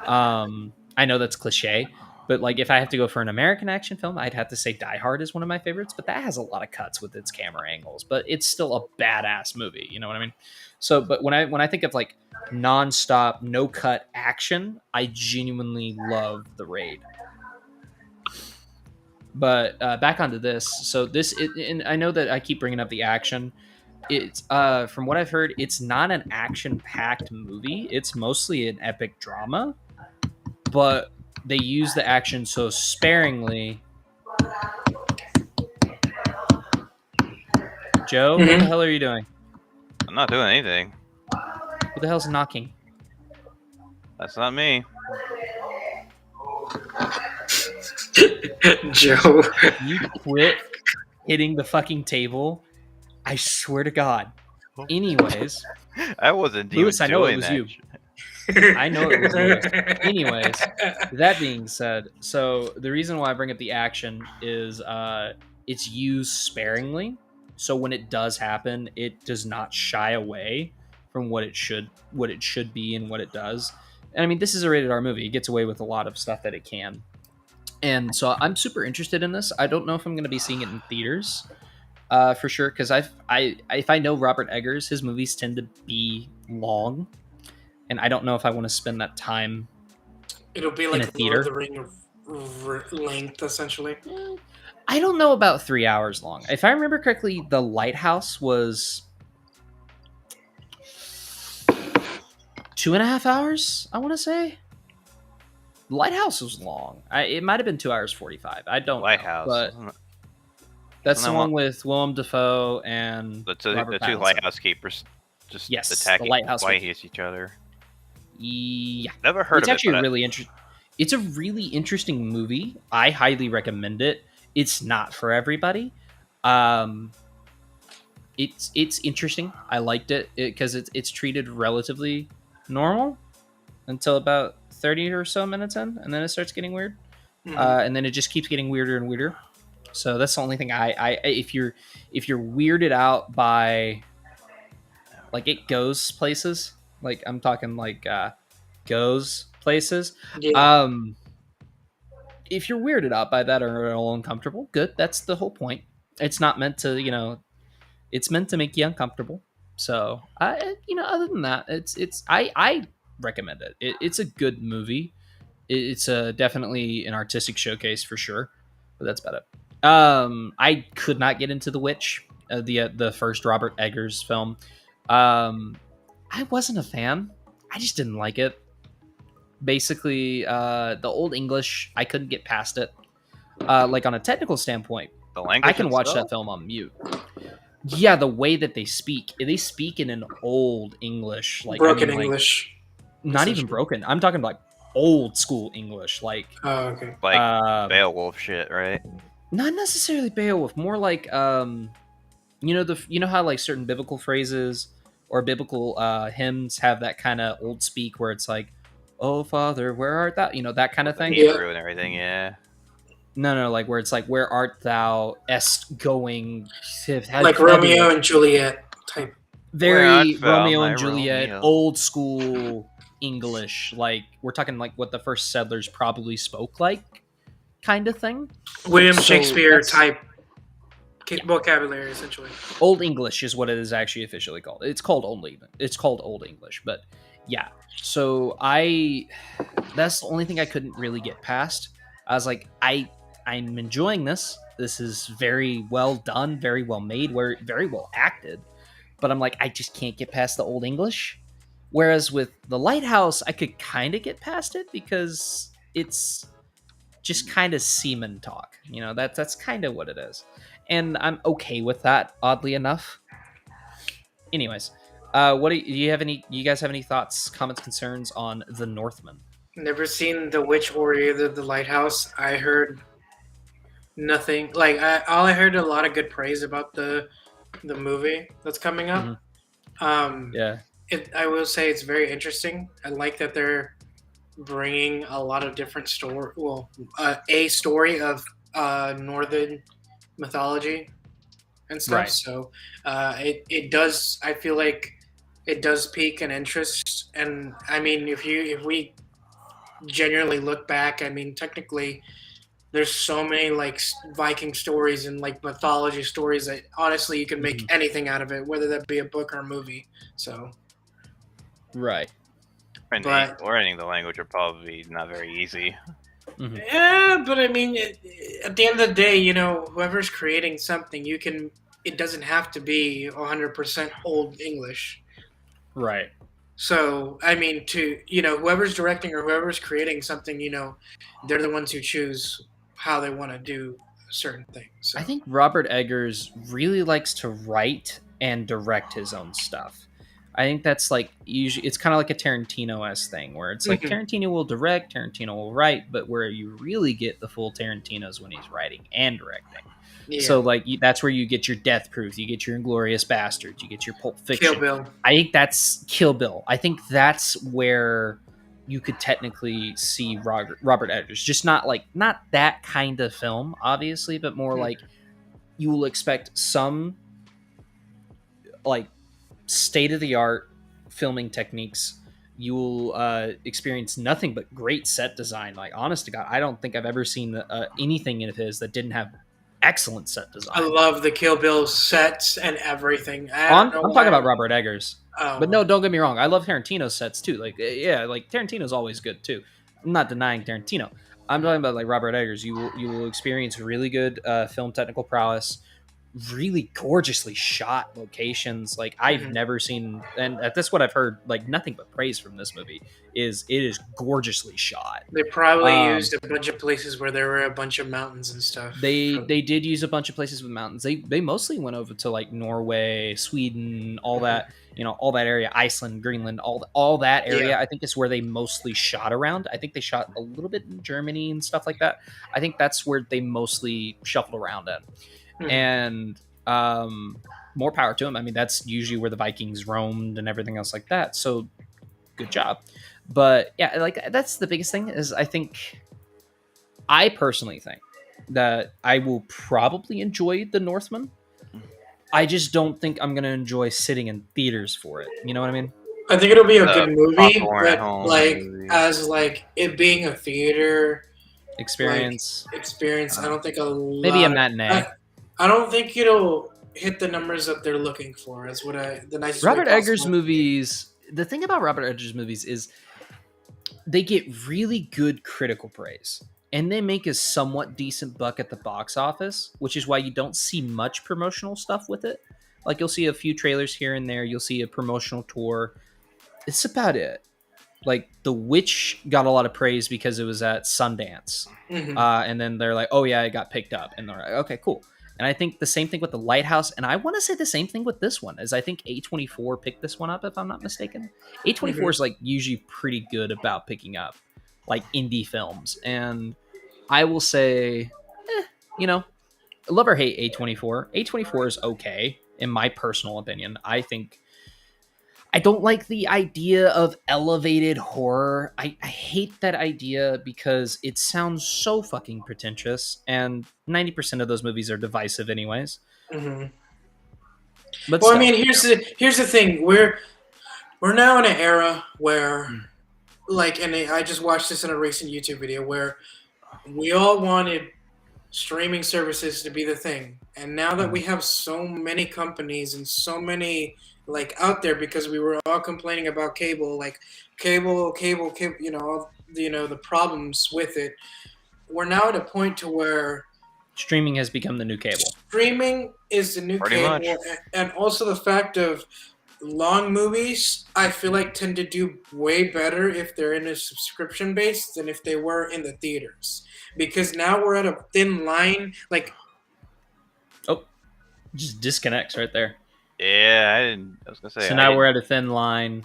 I know that's cliche, but like if I have to go for an American action film, I'd have to say Die Hard is one of my favorites, but that has a lot of cuts with its camera angles, but it's still a badass movie, you know what I mean? So but when I think of like non-stop, no cut action, I genuinely love The Raid. But back onto this. So and I know that I keep bringing up the action. It's from what I've heard, it's not an action-packed movie. It's mostly an epic drama, but they use the action so sparingly. Joe, what the hell are you doing? I'm not doing anything. Who the hell's knocking? That's not me. Joe. You quit hitting the fucking table. I swear to God. Anyways, I wasn't even Lewis, I know it doing was that you. shit. I know it was Lewis. Anyways, that being said, so the reason why I bring up the action is it's used sparingly. So when it does happen, it does not shy away from what it should be and what it does. And I mean, this is a rated R movie. It gets away with a lot of stuff that it can. And so I'm super interested in this. I don't know if I'm going to be seeing it in theaters for sure, because if I know Robert Eggers, his movies tend to be long, and I don't know if I want to spend that time. It'll be in like a theater. Lord of the Ring of length, essentially. I don't know about 3 hours long. If I remember correctly, The Lighthouse was 2.5 hours, I want to say. The Lighthouse was long. It might have been 2 hours 45. I don't Lighthouse. know. But that's the one with Willem Dafoe and the two Pattinson. lighthouse keepers just attacking the lighthouse each other. Yeah. Never heard It's of actually it. really interesting. It's a really interesting movie. I highly recommend it. It's not for everybody. It's interesting. I liked it because it's treated relatively normal until about 30 or so minutes in, and then it starts getting weird. And then it just keeps getting weirder and weirder. So that's the only thing I if you're weirded out by like it goes places, like I'm talking like goes places. Yeah. If you're weirded out by that or are a little uncomfortable, good. That's the whole point. It's not meant to, it's meant to make you uncomfortable. So other than that, I recommend it. It's a good movie. It's definitely an artistic showcase for sure, but that's about it. I could not get into The Witch, the first Robert Eggers film. I wasn't a fan. I just didn't like it. Basically, the Old English, I couldn't get past it. Like on a technical standpoint, The language I can watch itself? that film on mute. Yeah, the way that they speak in an Old English, like Broken English. Not even broken. I'm talking like old school English, like okay. Like Beowulf shit, right? not necessarily Beowulf, more like you know how like certain biblical phrases or biblical hymns have that kind of old speak where it's like, "Oh Father, where art thou?" That kind of thing. Hebrew and everything, yeah. No, like where it's like, "Where art thou?" going, Like Romeo and Juliet type. Very Where art Romeo thou, and my Juliet, Romeo? old school English. Like we're talking like what the first settlers probably spoke like, kind of thing. William So Shakespeare that's- type vocabulary, essentially. Old English is what it is actually officially called. It's called Old English, but yeah. So that's the only thing I couldn't really get past. I was like, I'm enjoying this. This is very well done, very well made, very well acted. But I'm like, I just can't get past the Old English. Whereas with The Lighthouse, I could kind of get past it because it's just kind of seaman talk. You know, that's kind of what it is, and I'm okay with that. Oddly enough. Anyways, what do you have any? You guys have any thoughts, comments, concerns on the Northmen? Never seen The Witch or either The Lighthouse. I heard nothing. Like I heard a lot of good praise about the movie that's coming up. Yeah. I will say it's very interesting. I like that they're bringing a lot of different story. Well, a story of Northern mythology and stuff. Right. So it does. I feel like it does pique an interest. And I mean, if we genuinely look back, I mean, technically, there's so many like Viking stories and like mythology stories that honestly you can make anything out of it, whether that be a book or a movie. So. Right. Learning the language would probably be not very easy. Yeah, but I mean, at the end of the day, you know, whoever's creating something, it doesn't have to be 100% Old English. Right. So, I mean, whoever's directing or whoever's creating something, you know, they're the ones who choose how they want to do certain things. So. I think Robert Eggers really likes to write and direct his own stuff. I think that's like usually it's kind of like a Tarantino-esque thing where it's like Tarantino will direct, Tarantino will write, but where you really get the full Tarantino's when he's writing and directing. Yeah. So like that's where you get your Death Proof, you get your Inglourious Bastards, you get your Pulp Fiction. Kill Bill. I think that's Kill Bill. I think that's where you could technically see Robert Eggers, just not that kind of film, obviously, but more like you will expect some like state-of-the-art filming techniques. You will experience nothing but great set design. Like, honest to God, I don't think I've ever seen anything of his that didn't have excellent set design. I love the Kill Bill sets and everything. I'm talking about Robert Eggers. Oh. But no, don't get me wrong. I love Tarantino's sets too. Like, yeah, like Tarantino's always good too. I'm not denying Tarantino. I'm talking about like Robert Eggers. You will experience really good film technical prowess, really gorgeously shot locations. Like I've never seen, and that's what I've heard. Like nothing but praise from this movie. It is gorgeously shot. They probably used a bunch of places where there were a bunch of mountains and stuff. They did use a bunch of places with mountains. They mostly went over to like Norway, Sweden, all that. You know, all that area, Iceland, Greenland, all that area. Yeah. I think is where they mostly shot around. I think they shot a little bit in Germany and stuff like that. I think that's where they mostly shuffled around in. And more power to them. I mean, that's usually where the Vikings roamed and everything else like that. So good job. But yeah, like that's the biggest thing is I personally think that I will probably enjoy the Northmen. I just don't think I'm going to enjoy sitting in theaters for it. You know what I mean? I think it'll be a good movie, but like as like it being a theater experience, I don't think maybe a matinee. I don't think it'll hit the numbers that they're looking for. Is what the nicest. Robert Eggers movies. The thing about Robert Eggers movies is they get really good critical praise, and they make a somewhat decent buck at the box office, which is why you don't see much promotional stuff with it. Like you'll see a few trailers here and there. You'll see a promotional tour. It's about it. Like The Witch got a lot of praise because it was at Sundance, and then they're like, "Oh yeah, it got picked up," and they're like, "Okay, cool." And I think the same thing with The Lighthouse, and I want to say the same thing with this one, as I think A24 picked this one up, if I'm not mistaken. A24 is like usually pretty good about picking up like indie films, and I will say, you know, love or hate A24. A24 is okay, in my personal opinion. I don't like the idea of elevated horror. I hate that idea because it sounds so fucking pretentious, and 90% of those movies are divisive anyways. But well, I mean, here's the thing. We're now in an era where, like, and I just watched this in a recent YouTube video where we all wanted streaming services to be the thing, and now that we have so many companies and so many like out there, because we were all complaining about cable, you know, the problems with it. We're now at a point to where streaming has become the new cable. Streaming is the new cable, and also the fact of long movies, I feel like tend to do way better if they're in a subscription base than if they were in the theaters. because now we're at a thin line. Like, Just disconnects right there. Yeah, I was gonna say. So now we're at a thin line.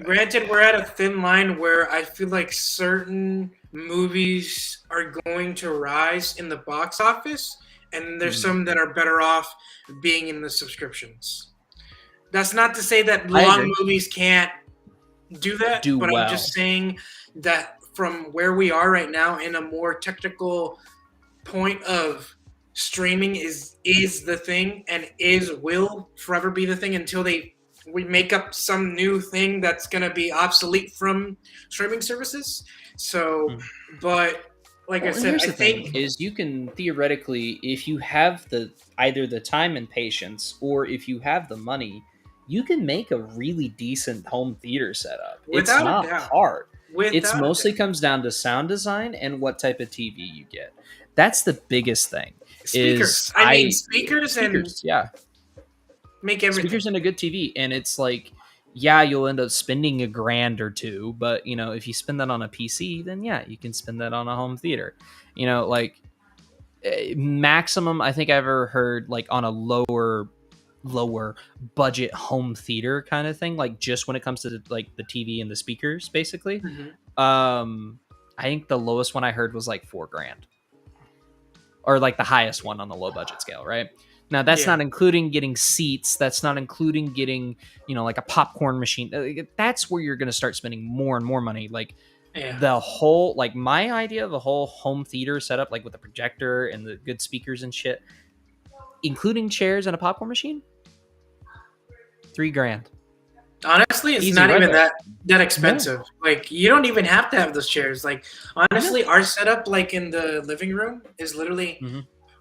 granted, we're at a thin line where I feel like certain movies are going to rise in the box office, and there's some that are better off being in the subscriptions. That's not to say that long movies can't do that, but I'm just saying that from where we are right now in a more technical point of streaming is the thing and will forever be the thing until we make up some new thing that's going to be obsolete from streaming services. So, but like I said, I think is you can theoretically, if you have either the time and patience, or if you have the money, you can make a really decent home theater setup. It's not hard. It mostly comes down to sound design and what type of TV you get. That's the biggest thing. Speakers. Speakers and yeah. Make everything. Speakers and a good TV, and it's like, yeah, you'll end up spending $1,000 or $2,000, but if you spend that on a PC, then yeah, you can spend that on a home theater. Like maximum I think I ever heard, like on a lower budget home theater kind of thing, like just when it comes to the TV and the speakers, basically. I think the lowest one I heard was like $4,000, or like the highest one on the low budget scale, right? Now that's not including getting seats. That's not including getting, like a popcorn machine. That's where you're going to start spending more and more money. Like the whole, like my idea of a whole home theater setup, like with the projector and the good speakers and shit, including chairs and a popcorn machine, $3,000. Honestly, it's not even that expensive. Yeah. Like, you don't even have to have those chairs. Like, honestly, our setup, like in the living room, is literally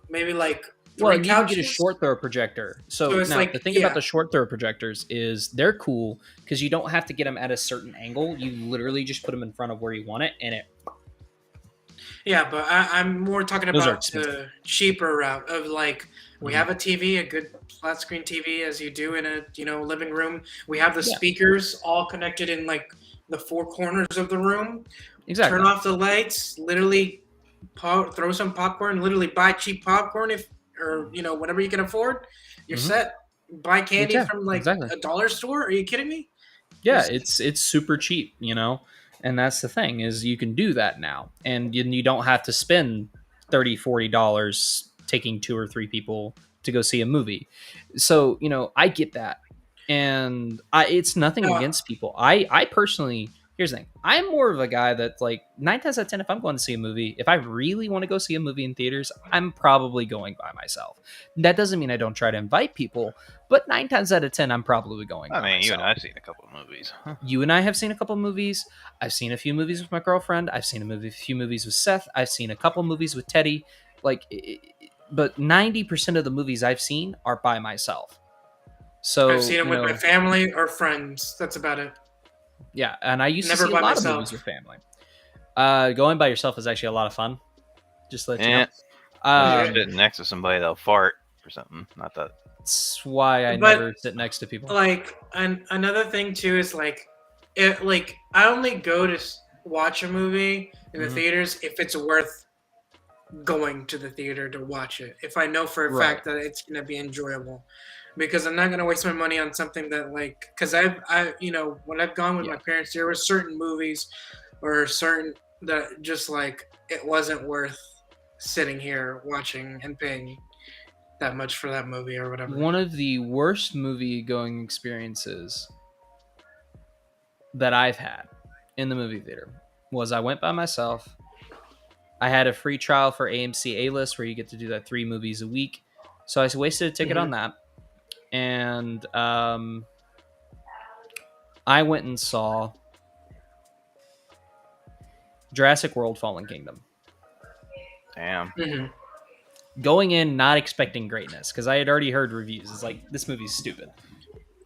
maybe like. Well, you can get a short throw projector. So now, the thing about the short throw projectors is they're cool because you don't have to get them at a certain angle. You literally just put them in front of where you want it, and it. Yeah, but I'm more talking about the cheaper route of like we have a TV, a good flat screen TV, as you do in a living room. We have the speakers all connected in like the four corners of the room. Exactly. Turn off the lights. Literally, throw some popcorn. Literally buy cheap popcorn or whatever you can afford. You're set. Buy candy from like a dollar store. Are you kidding me? Yeah, it's super cheap, and that's the thing, is you can do that now, and you don't have to spend $30-$40 taking 2 or 3 people to go see a movie. So I get that, and it's nothing against people. I personally, here's the thing, I'm more of a guy that's like 9 times out of 10, if I'm going to see a movie, if I really want to go see a movie in theaters, I'm probably going by myself. That doesn't mean I don't try to invite people, but 9 times out of 10, I'm probably going by myself. You and I have seen a couple of movies. You and I have seen a couple of movies. I've seen a few movies with my girlfriend. I've seen a few movies with Seth. I've seen a couple movies with Teddy. But 90% of the movies I've seen are by myself. So I've seen them with my family or friends. That's about it. Yeah, and I used to see a lot of movies with family. Going by yourself is actually a lot of fun. Just to let you know. You're sitting next to somebody that'll fart or something. Not that. That's why I never sit next to people. Like, another thing too is like, I only go to watch a movie in the theaters if it's worth going to the theater to watch it. If I know for a fact that it's gonna be enjoyable. Because I'm not gonna waste my money on something that because when I've gone with my parents, there were certain movies or certain that just it wasn't worth sitting here watching and paying that much for that movie or whatever. One of the worst movie going experiences that I've had in the movie theater was I went by myself. I had a free trial for AMC A-List where you get to do that 3 movies a week. So I wasted a ticket on that. And I went and saw Jurassic World Fallen Kingdom. Damn. Going in not expecting greatness, because I had already heard reviews. It's like, this movie's stupid.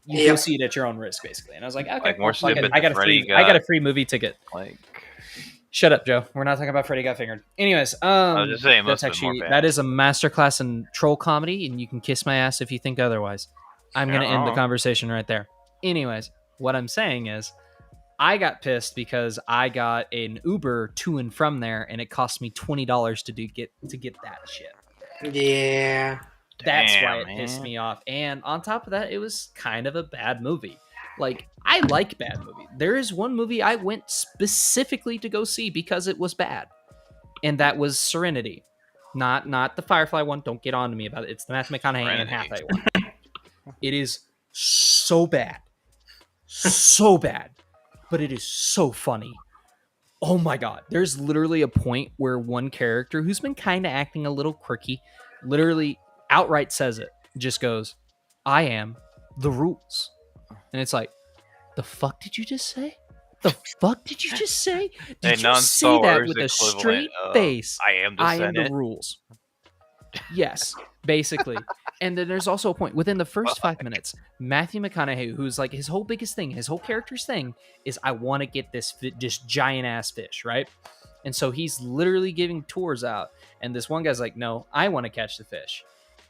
You go see it at your own risk, basically. And I was like, okay, more stupid. I got a free movie ticket. Shut up, Joe. We're not talking about Freddy Got Fingered. Anyways, I was just saying, that is a masterclass in troll comedy, and you can kiss my ass if you think otherwise. I'm going to end the conversation right there. Anyways, what I'm saying is, I got pissed because I got an Uber to and from there, and it cost me $20 to get that shit. Yeah. That's Damn, why it pissed me off. And on top of that, it was kind of a bad movie. Like, I like bad movies. There is one movie I went specifically to go see because it was bad, and that was Serenity. Not the Firefly one. Don't get on to me about it. It's the Matthew McConaughey and Hathaway one. It is so bad. So bad. But it is so funny. Oh my god. There's literally a point where one character who's been kind of acting a little quirky literally outright says it. Just goes, I am the rules. And it's like, the fuck did you just say? The fuck did you just say? Did you say that with a straight face? I am the rules. Yes, basically. And then there's also a point within the first 5 minutes, Matthew McConaughey, who's like his whole biggest thing, his whole character's thing is I want to get this giant ass fish, right? And so he's literally giving tours out. And this one guy's like, no, I want to catch the fish.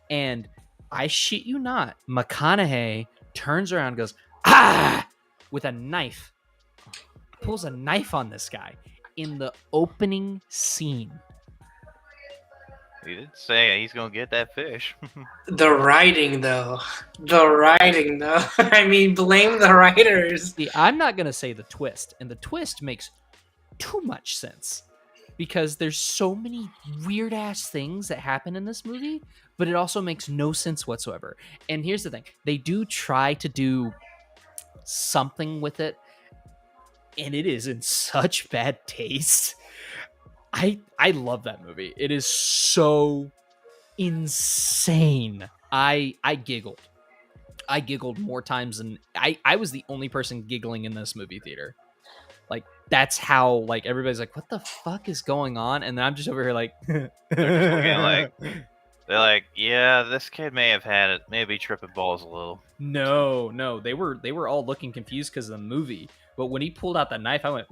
And I shit you not, McConaughey turns around and goes, ah, with a knife. Pulls a knife on this guy in the opening scene. He did say he's gonna get that fish. The writing, though. I mean, blame the writers. See, I'm not gonna say the twist, and the twist makes too much sense because there's so many weird ass things that happen in this movie, but it also makes no sense whatsoever. And here's the thing: they do try to do something with it, and it is in such bad taste. I love that movie. It is so insane. I giggled. I giggled more times than I was the only person giggling in this movie theater. Like, that's how, like, everybody's like, what the fuck is going on? And then I'm just over here like They're just looking like, they're like, yeah, this kid may have had it, maybe tripping balls a little. No, they were all looking confused because of the movie. But when he pulled out that knife, I went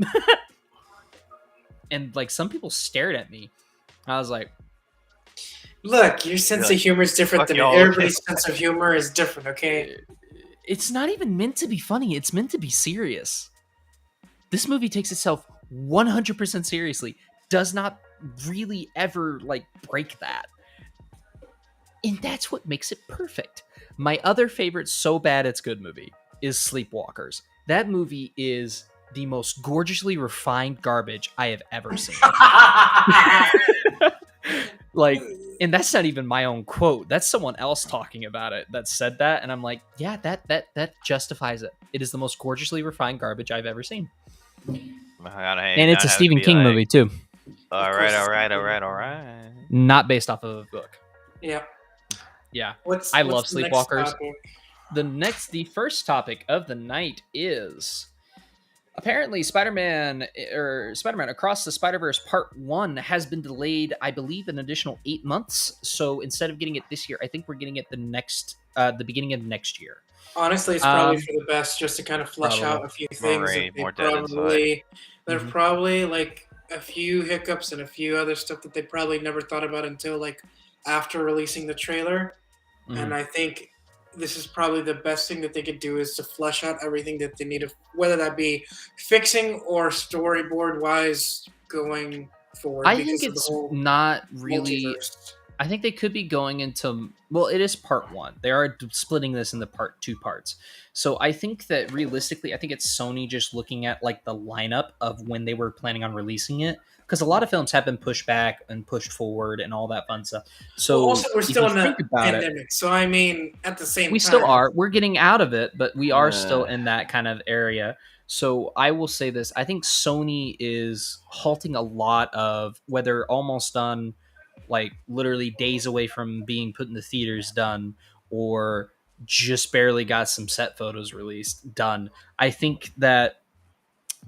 and like some people stared at me. I was like, look, your sense of humor is different than everybody's sense of humor is different, okay? It's not even meant to be funny. It's meant to be serious. This movie takes itself 100% seriously. Does not really ever like break that. And that's what makes it perfect. My other favorite so bad it's good movie is Sleepwalkers. That movie is the most gorgeously refined garbage I have ever seen. Like, and that's not even my own quote. That's someone else talking about it that said that, and I'm like, yeah, that justifies it. It is the most gorgeously refined garbage I've ever seen. And it's a Stephen King movie too. All right. Not based off of a book. Yeah. I love Sleepwalkers. The first topic of the night is apparently Spider-Man Across the Spiderverse Part 1 has been delayed, I believe, an additional 8 months. So instead of getting it this year, I think we're getting it the beginning of next year. Honestly, it's probably for the best, just to kind of flush out a few things. There's probably like a few hiccups and a few other stuff that they probably never thought about until like after releasing the trailer. And I think this is probably the best thing that they could do is to flesh out everything that they need to, whether that be fixing or storyboard wise going forward. I think it's not really. Multiverse. I think they could be going into, well, it is part 1. They are splitting this into part 2 parts. So I think that realistically, I think it's Sony just looking at like the lineup of when they were planning on releasing it. Because a lot of films have been pushed back and pushed forward and all that fun stuff. So also, we're still in a pandemic. So I mean, at the same time, we still are. We're getting out of it, but we are still in that kind of area. So I will say this: I think Sony is halting a lot of, whether almost done, like literally days away from being put in the theaters, done, or just barely got some set photos released, done. I think that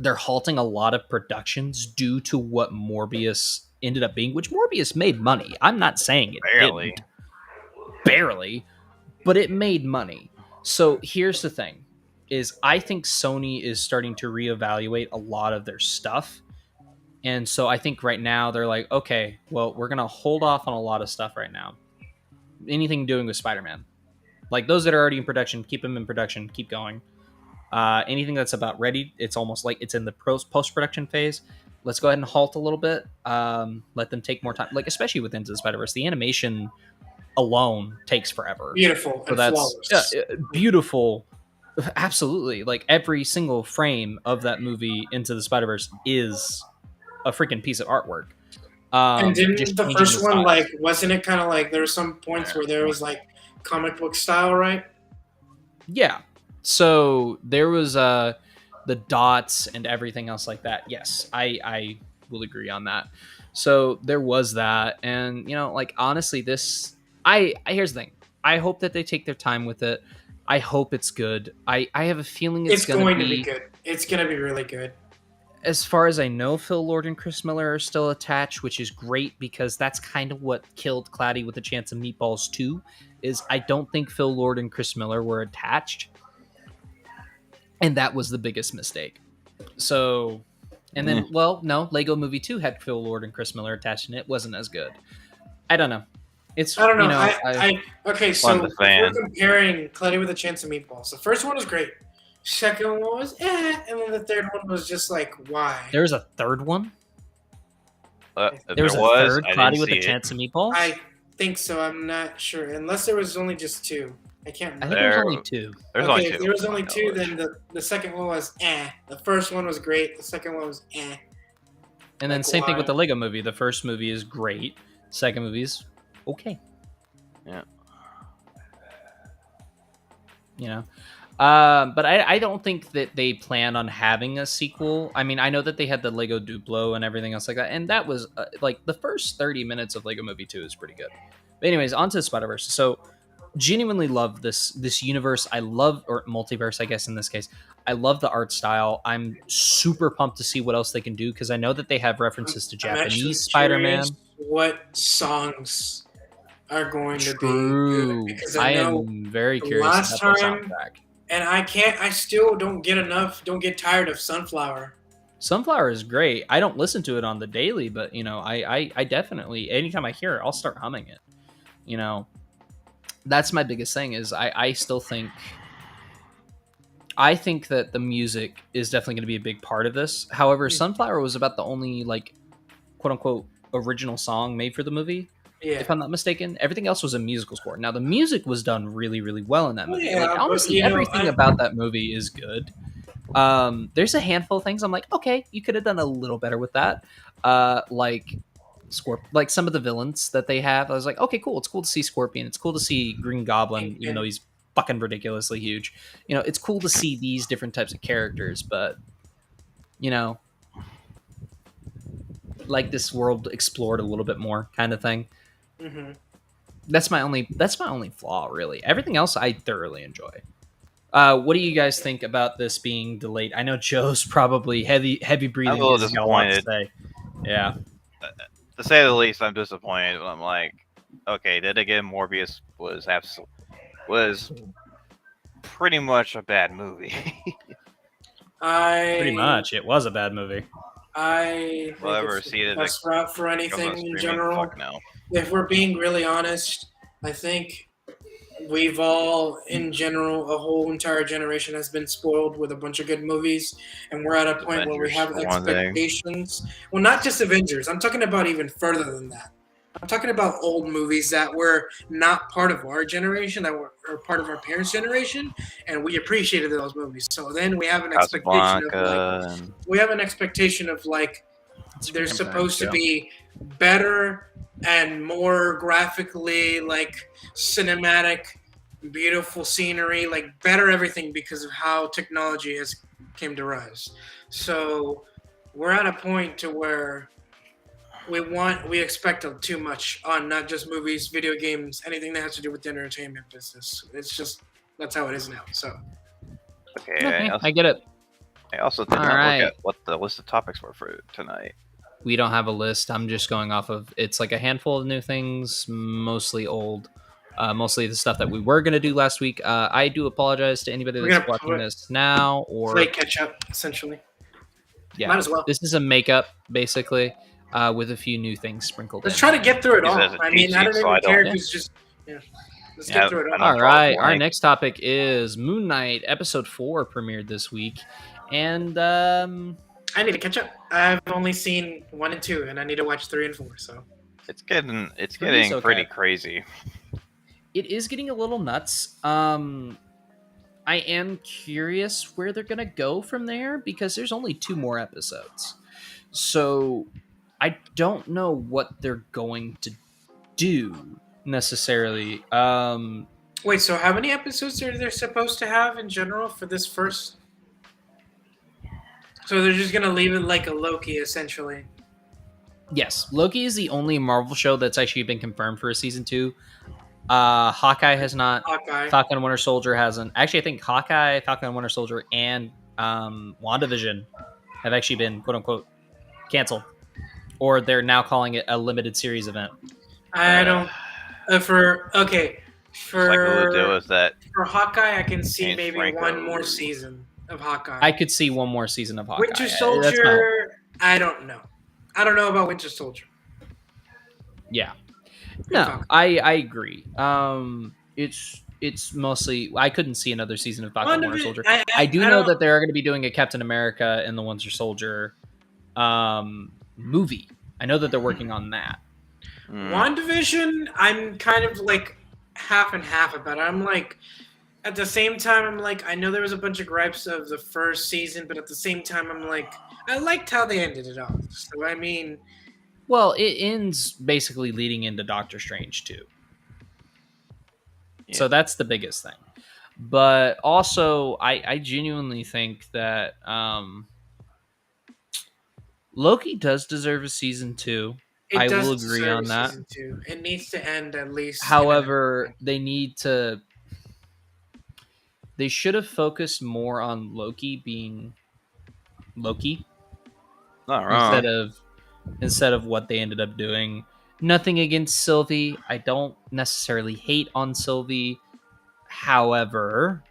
they're halting a lot of productions due to what Morbius ended up being, which Morbius made money. I'm not saying it barely, but it made money. So here's the thing, is I think Sony is starting to reevaluate a lot of their stuff. And so I think right now they're like, okay, well, we're going to hold off on a lot of stuff right now. Anything doing with Spider-Man. Like those that are already in production, keep them in production, keep going. Anything that's about ready, it's almost like it's in the post-production phase. Let's go ahead and halt a little bit. Let them take more time. Like, especially with Into the Spider-Verse, the animation alone takes forever. Beautiful and flawless. Beautiful. Absolutely. Like, every single frame of that movie Into the Spider-Verse is a freaking piece of artwork. And didn't the first one, like, wasn't it kind of like there were some points where there was like comic book style, right? Yeah. So there was the dots and everything else like that. Yes, I will agree on that. So there was that, and like, honestly, this here's the thing. I hope that they take their time with it. I hope it's good. I have a feeling it's going to be good. It's going to be really good. As far as I know, Phil Lord and Chris Miller are still attached, which is great because that's kind of what killed Cloudy with a Chance of Meatballs 2. Is I don't think Phil Lord and Chris Miller were attached. And that was the biggest mistake. So, and then, well, no, Lego Movie 2 had Phil Lord and Chris Miller attached, and it wasn't as good. I don't know. I don't know. Okay, so if we're comparing Cloudy with a Chance of Meatballs. The first one was great. Second one was and then the third one was just like, why? There was a third one? There was a third Cloudy with a Chance of Meatballs? I think so. I'm not sure. Unless there was only just two. I can't remember. I think there was only two. If there was only two, then the second one was The first one was great. The second one was And then same thing with the Lego Movie. The first movie is great. Second movie is okay. Yeah. But I don't think that they plan on having a sequel. I mean, I know that they had the Lego Duplo and everything else like that, and that was like the first 30 minutes of Lego Movie 2 is pretty good. But anyways, on to Spider-Verse. So genuinely love this universe. I love, or multiverse, I guess in this case. I love the art style. I'm super pumped to see what else they can do because I know that they have references to Japanese Spider-Man. What songs are going to be good? Because I am very curious about the soundtrack. And I still don't get tired of Sunflower. Sunflower is great. I don't listen to it on the daily, but I definitely, anytime I hear it, I'll start humming it. That's my biggest thing is I still think that the music is definitely going to be a big part of this. However, Sunflower was about the only like quote unquote original song made for the movie. Yeah. If I'm not mistaken, everything else was a musical score. Now the music was done really, really well in that movie. Yeah, like, honestly, everything about that movie is good. There's a handful of things I'm like, okay, you could have done a little better with that. Like some of the villains that they have, I was like, okay, cool. It's cool to see Scorpion. It's cool to see Green Goblin, even though he's fucking ridiculously huge. It's cool to see these different types of characters, but like this world explored a little bit more, kind of thing. Mm-hmm. That's my only flaw, really. Everything else I thoroughly enjoy. What do you guys think about this being delayed? I know Joe's probably heavy breathing. I'm a little disappointed. Yeah. To say the least, I'm disappointed. I'm like, okay, then again, Morbius was pretty much a bad movie. Pretty much, it was a bad movie. I think it's the best route for anything in general. Fuck no. If we're being really honest, I think we've all, in general, a whole entire generation has been spoiled with a bunch of good movies, and we're at a point where we have expectations. Well, not just Avengers. I'm talking about even further than that. I'm talking about old movies that were not part of our generation, that were part of our parents' generation, and we appreciated those movies. So then we have an expectation of like they're supposed to be better and more graphically like cinematic, beautiful scenery, like better everything because of how technology has came to rise. So we're at a point to where we expect too much on not just movies, video games, anything that has to do with the entertainment business. It's just that's how it is now. So okay, I get it. I also did not look at what the list of topics were for tonight. We don't have a list. I'm just going off of it's like a handful of new things, mostly old, mostly the stuff that we were going to do last week. I do apologize to anybody that's watching this now or play catch up, essentially. Yeah, might as well. This is a makeup, basically, with a few new things sprinkled in. Let's try to get through it all. I mean, not every character is just Let's Yeah, get through it. I don't All draw a right, our blank. next topic is Moon Knight episode 4 premiered this week, and I need to catch up. I've only seen 1 and 2, and I need to watch 3 and 4. So It's getting Three's okay. pretty crazy. it is getting a little nuts. I am curious where they're gonna go from there because there's only 2 more episodes, so I don't know what they're going to do necessarily. wait, so how many episodes are they supposed to have in general for this first? So they're just gonna leave it like a Loki, essentially. Yes, Loki is the only Marvel show that's actually been confirmed for a season 2. Hawkeye has not. Hawkeye. Falcon and Winter Soldier hasn't. Actually, I think Hawkeye, Falcon and Winter Soldier, and WandaVision have actually been quote unquote canceled, or they're now calling it a limited series event. I don't. For Like we'll deal with that. for Hawkeye, I can see James maybe Franco. 1 more season of Hawkeye. I could see 1 more season of Hawkeye. Winter That's my hope. Soldier. I don't know. I don't know about Winter Soldier. Yeah. Good No, talk. I agree. It's mostly I couldn't see another season of Falcon and Winter Soldier. I do know that they are going to be doing a Captain America and the Winter Soldier movie. I know that they're working on that. WandaVision, I'm kind of like half and half about it. I'm like, at the same time, I'm like, I know there was a bunch of gripes of the first season, but at the same time, I'm like, I liked how they ended it off. So, I mean, Well, it ends basically leading into Doctor Strange too. Yeah. So that's the biggest thing. But also, I genuinely think that Loki does deserve a season 2. it I does will agree deserve on that. Season 2. It needs to end at least. However, they should have focused more on Loki being Loki Not wrong. instead of what they ended up doing. Nothing against Sylvie. I don't necessarily hate on Sylvie. However,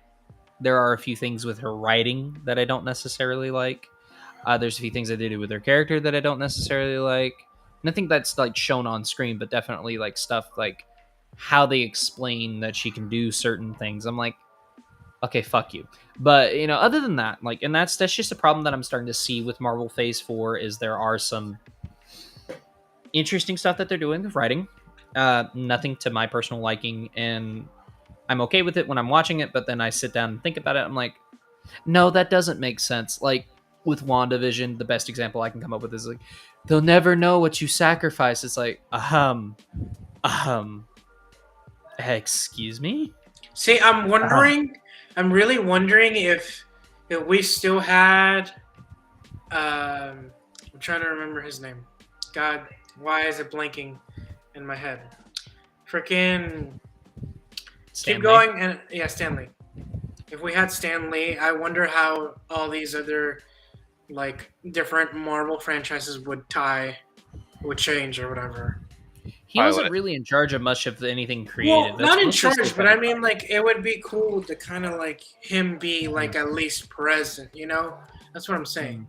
there are a few things with her writing that I don't necessarily like. There's a few things that they do with her character that I don't necessarily like. Nothing that's like shown on screen, but definitely like stuff like how they explain that she can do certain things. I'm like, okay, fuck you. But other than that, like, and that's just a problem that I'm starting to see with Marvel Phase 4 is there are some interesting stuff that they're doing with writing. Nothing to my personal liking, and I'm okay with it when I'm watching it, but then I sit down and think about it. I'm like, no, that doesn't make sense. Like with WandaVision, the best example I can come up with is like, they'll never know what you sacrifice. It's like, excuse me? See, I'm wondering. I'm really wondering if we still had. I'm trying to remember his name. God, why is it blanking in my head? Freaking. Keep going and Stanley. If we had Stan Lee, I wonder how all these other like different Marvel franchises would change or whatever. He wasn't really in charge of much of anything creative. Well, not in charge, but I mean, like, it would be cool to kind of like him be like at least present. That's what I'm saying.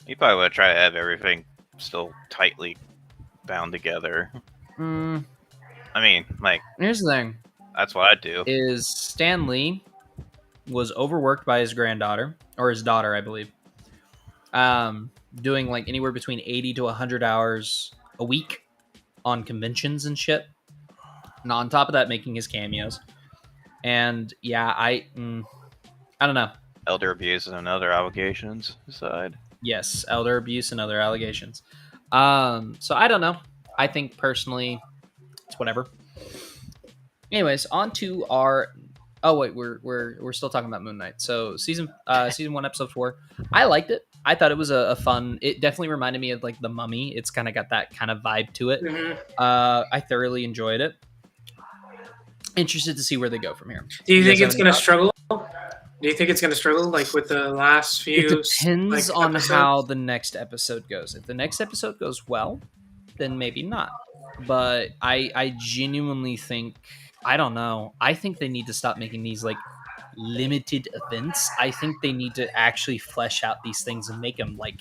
He probably would try to have everything still tightly bound together. I mean, like, here's the thing. That's what I do. Is Stan Lee was overworked by his granddaughter, or his daughter, I believe. Doing like anywhere between 80 to 100 hours a week on conventions and shit. And on top of that, making his cameos. And yeah, I don't know. Elder abuse and other allegations aside. Yes, elder abuse and other allegations. So I don't know. I think personally, it's whatever. Anyways, on to our. Oh wait, we're still talking about Moon Knight. So season 1, episode 4. I liked it. I thought it was a fun. It definitely reminded me of like The Mummy. It's kind of got that kind of vibe to it. Mm-hmm. I thoroughly enjoyed it. Interested to see where they go from here. Do you think it's going to struggle? Do you think it's going to struggle like with the last few? It depends on episodes? how the next episode goes. If the next episode goes well, then maybe not. But I genuinely think, I don't know. I think they need to stop making these like limited events. I think they need to actually flesh out these things and make them like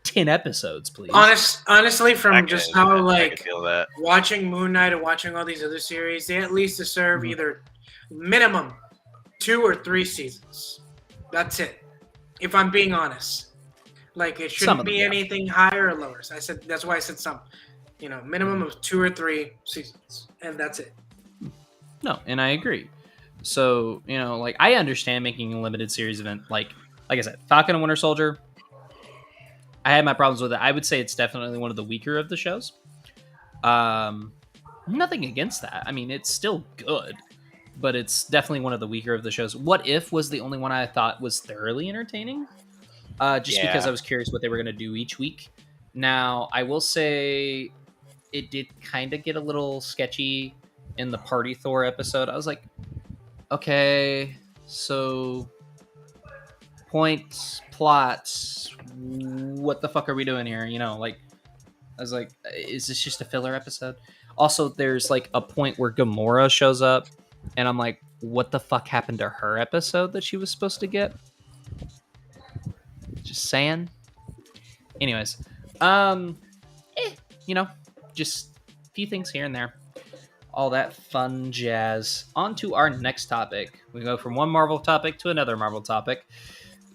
10 episodes, please. Honestly, from just how I can feel that. watching Moon Knight and watching all these other series, they at least deserve either minimum 2 or 3 seasons. That's it. If I'm being honest, like it shouldn't be anything higher or lower. So that's why I said some. Minimum of 2 or 3 seasons, and that's it. No, and I agree. So like I understand making a limited series event, like I said, Falcon and Winter Soldier. I had my problems with it. I would say it's definitely one of the weaker of the shows. Nothing against that. I mean, it's still good, but it's definitely one of the weaker of the shows. What If was the only one I thought was thoroughly entertaining, because I was curious what they were going to do each week. Now, I will say it did kind of get a little sketchy in the Party Thor episode. I was like, okay, so points, plots, what the fuck are we doing here? I was like, is this just a filler episode? Also, there's like a point where Gamora shows up, and I'm like, what the fuck happened to her episode that she was supposed to get? Just saying. Anyways, just a few things here and there. All that fun jazz. On to our next topic. We go from one Marvel topic to another Marvel topic.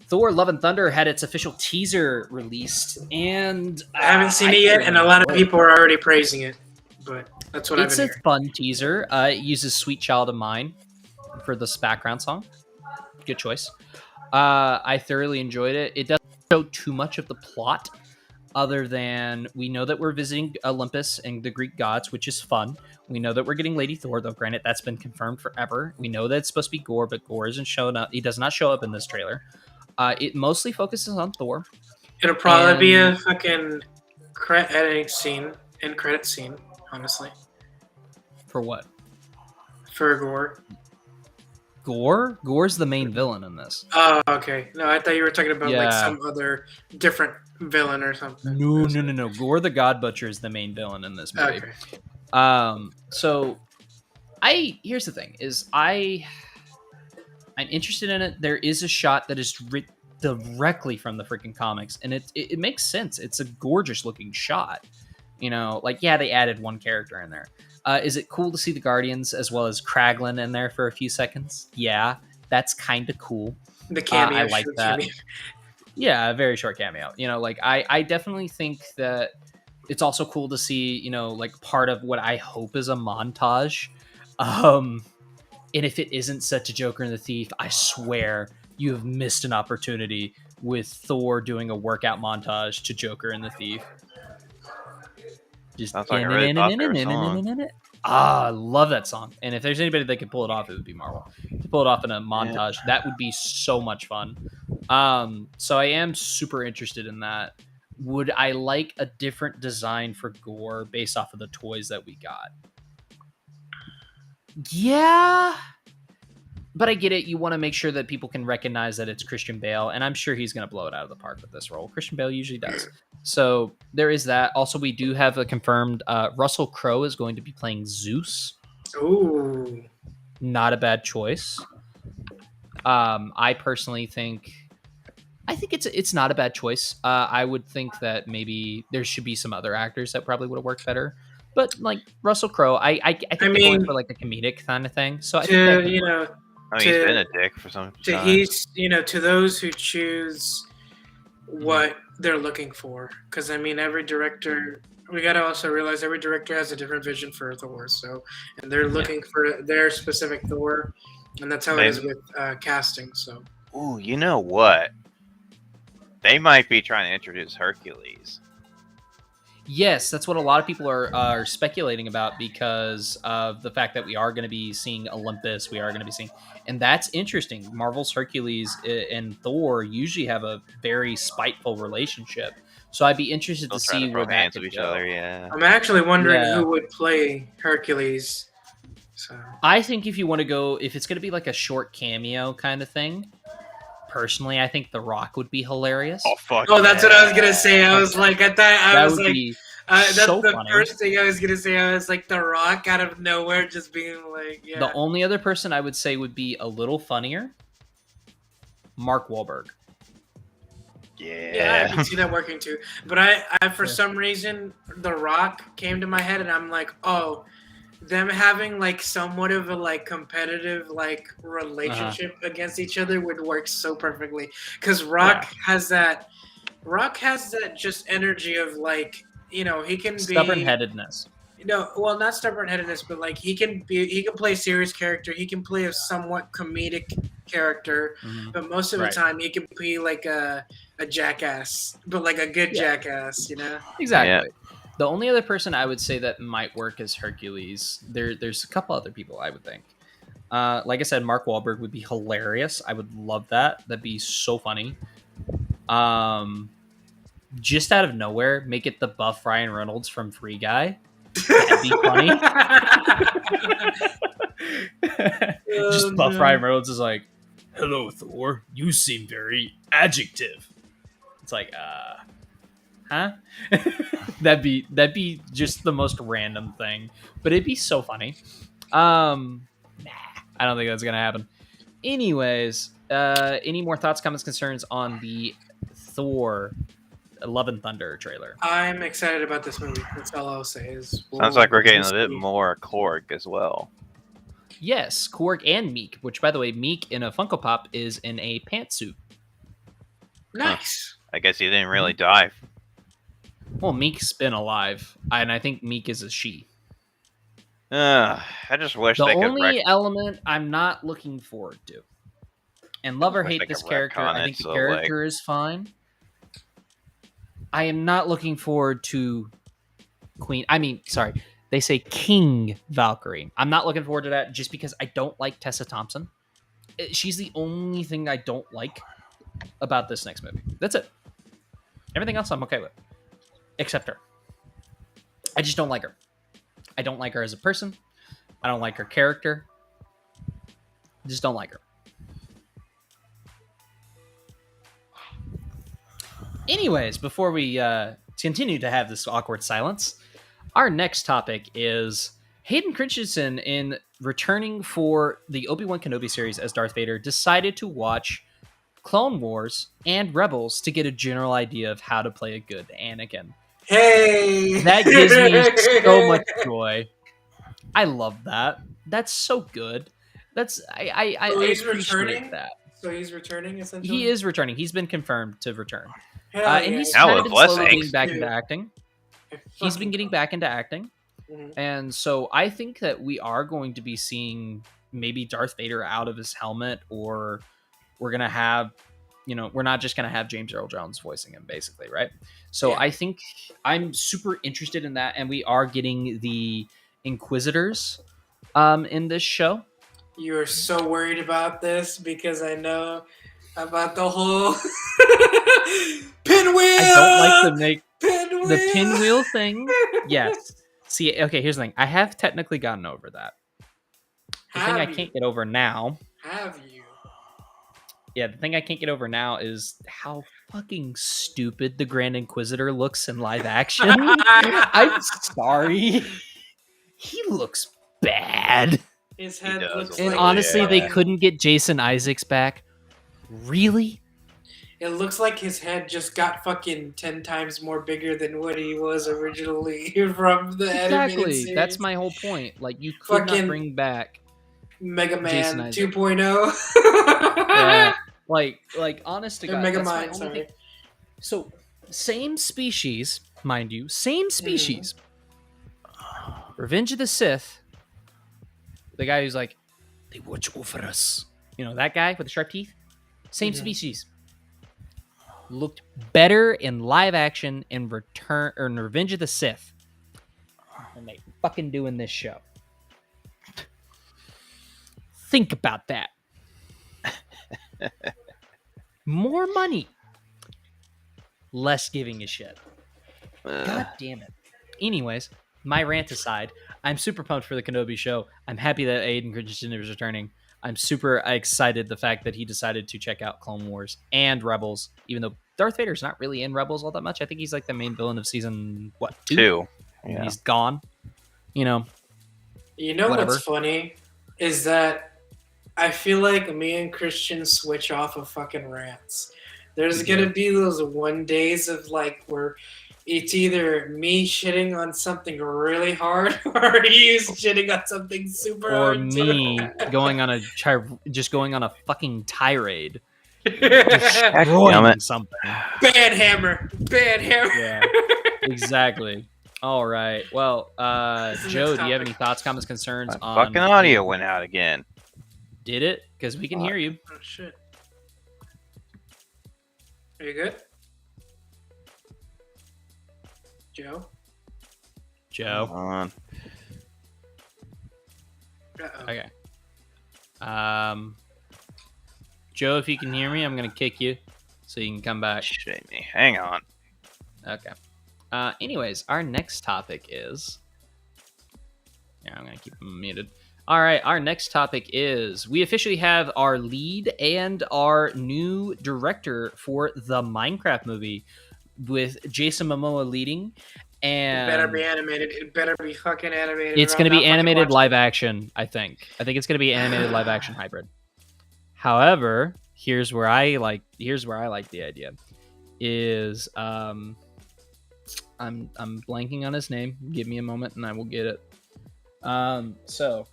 Thor Love and Thunder had its official teaser released, and I haven't seen it yet, and a lot of people are already praising it, but that's what I've been hearing. It's a fun teaser. It uses Sweet Child of Mine for this background song. Good choice. I thoroughly enjoyed it. It doesn't show too much of the plot, other than we know that we're visiting Olympus and the Greek gods, which is fun. We know that we're getting Lady Thor, though granted that's been confirmed forever. We know that it's supposed to be Gore, but Gore isn't showing up. He does not show up in this trailer. It mostly focuses on Thor. It'll probably be a fucking credit scene, honestly. For what? For Gore. Gore? Gore's the main villain in this. Oh, okay. No, I thought you were talking about like some other different villain or something. No. Gore the God Butcher is the main villain in this movie. Okay. So here's the thing, is I'm interested in it. There is a shot that is directly from the freaking comics, and it makes sense. It's a gorgeous looking shot. They added one character in there. Is it cool to see the Guardians as well as Kraglin in there for a few seconds? Yeah, that's kind of cool. The cameo. I like that. Yeah, a very short cameo. I definitely think that it's also cool to see, part of what I hope is a montage. And if it isn't set to Joker and the Thief, I swear you have missed an opportunity with Thor doing a workout montage to Joker and the Thief. Just sounds like a really popular song. I love that song. And if there's anybody that could pull it off, it would be Marvel. To pull it off in a montage, that would be so much fun. So I am super interested in that. Would I like a different design for Gore based off of the toys that we got? Yeah, but I get it. You want to make sure that people can recognize that it's Christian Bale, and I'm sure he's going to blow it out of the park with this role. Christian Bale usually does. So there is that. Also, we do have a confirmed Russell Crowe is going to be playing Zeus. Ooh. Not a bad choice. I personally think it's not a bad choice. I would think that maybe there should be some other actors that probably would have worked better. But like Russell Crowe, I think they're going for like a comedic kind of thing. So I think he's been a dick for some time. To those who choose what they're looking for, because every director, we got to also realize every director has a different vision for Thor. So, and they're looking for their specific Thor, and that's how it is with casting. So, ooh, you know what? They might be trying to introduce Hercules. Yes, that's what a lot of people are speculating about because of the fact that we are going to be seeing Olympus. We are going to be seeing, and that's interesting. Marvel's Hercules and Thor usually have a very spiteful relationship, so I'd be interested to see where that could go. I'm actually wondering who would play Hercules. So I think if you want to go, if it's going to be like a short cameo kind of thing. Personally, I think The Rock would be hilarious. Oh fuck! Oh, that's what I was gonna say. I was like, that's so the funny. first thing I was gonna say. I was like, The Rock out of nowhere, just being like, yeah. The only other person I would say would be a little funnier, Mark Wahlberg. Yeah, I can see that working too. But I for Yeah. some reason, The Rock came to my head, and I'm like, oh, them having like somewhat of a like competitive like relationship against each other would work so perfectly. Because Rock has that just energy of like, you know, he can be Stubborn-headedness. no, well, not stubborn-headedness, but like he can play a serious character. He can play a somewhat comedic character, but most of the time he can be like a jackass, but like a good jackass, you know? Exactly. The only other person I would say that might work is Hercules. There's a couple other people I would think. Like I said, Mark Wahlberg would be hilarious. I would love that. That'd be so funny. Just out of nowhere, make it the buff Ryan Reynolds from Free Guy. That'd be funny. Just buff Ryan Reynolds is like, "Hello, Thor. You seem very adjective." It's like, huh? that'd be just the most random thing, but it'd be so funny. Nah, I don't think that's gonna happen. Anyways, any more thoughts, comments, concerns on the Thor Love and Thunder trailer? I'm excited about this movie. That's all I'll say. Sounds like we're getting a bit more Korg as well. Yes, Korg and Meek, which, by the way, Meek in a Funko Pop is in a pantsuit. Nice. I guess he didn't really die. Well, Meek's been alive, and I think Meek is a she. I just wish The they could only element I'm not looking forward to, and love or hate this character, I think the character is fine. I am not looking forward to they say King Valkyrie. I'm not looking forward to that just because I don't like Tessa Thompson. She's the only thing I don't like about this next movie. That's it. Everything else I'm okay with. Except her. I just don't like her. I don't like her as a person. I don't like her character. I just don't like her. Anyways, before we continue to have this awkward silence, our next topic is Hayden Christensen, in returning for the Obi-Wan Kenobi series as Darth Vader, decided to watch Clone Wars and Rebels to get a general idea of how to play a good Anakin. Hey! That gives me so much joy. I love that. That's so good. I appreciate returning? that. So he's returning, essentially? He is returning. He's been confirmed to return. And he's Hell, kind of been bless slowly thanks. getting back into acting. He's been getting back into acting. And so I think that we are going to be seeing maybe Darth Vader out of his helmet, or we're going to have, we're not just going to have James Earl Jones voicing him, basically, right? So I think I'm super interested in that, and we are getting the Inquisitors in this show. You are so worried about this because I know about the whole pinwheel. I don't like to make pinwheel. the pinwheel thing. Yes. See, okay, here's the thing. I have technically gotten over that. The thing I can't get over now. Have you? Yeah, the thing I can't get over now is how fucking stupid the Grand Inquisitor looks in live action. I'm sorry. He looks bad. His head looks and like honestly, they couldn't get Jason Isaacs back. Really? It looks like his head just got fucking 10 times more bigger than what he was originally from the animated series. That's my whole point. Like, you could not bring back Mega Man 2.0. Yeah. Like, honest to God. Mega Man, sorry. Thing. So, same species, mind you, same species. Revenge of the Sith. The guy who's like, they watch over us. That guy with the sharp teeth? Same species. Looked better in live action in Revenge of the Sith than they fucking do in this show. Think about that. More money. Less giving a shit. God damn it. Anyways, my rant aside, I'm super pumped for the Kenobi show. I'm happy that Hayden Christensen is returning. I'm super excited the fact that he decided to check out Clone Wars and Rebels, even though Darth Vader's not really in Rebels all that much. I think he's like the main villain of season, 2? Yeah. He's gone. What's funny is that I feel like me and Christian switch off of fucking rants. There's gonna be those one days of like where it's either me shitting on something really hard or you shitting on something super Or hard. me going on a fucking tirade, Damn destroying it. something. Bad hammer. Yeah, exactly. All right. Well, This is the Joe, next do you have any topic. thoughts, comments, concerns My on fucking audio went out again. Did it? Because we can hear you. Oh shit. Are you good? Joe? Joe. Hold on. Uh-oh. Okay. Joe, if you can hear me, I'm gonna kick you, so you can come back. Shit me. Hang on. Okay. Anyways, our next topic is. Yeah, I'm gonna keep him muted. All right, our next topic is we officially have our lead and our new director for the Minecraft movie, with Jason Momoa leading. And It better be animated. It better be fucking animated. it's or going to I'm be not fucking animated watching live it. action, I think. I think it's going to be animated live action hybrid. However, here's where I like the idea. Is I'm blanking on his name. Give me a moment and I will get it. So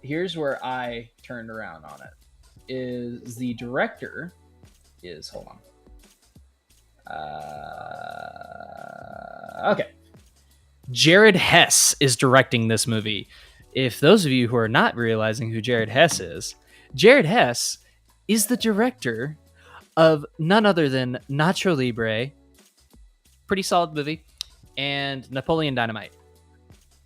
here's where I turned around on it. Is the director is hold on. Okay. Jared Hess is directing this movie. If those of you who are not realizing who Jared Hess is the director of none other than Nacho Libre, pretty solid movie, and Napoleon Dynamite.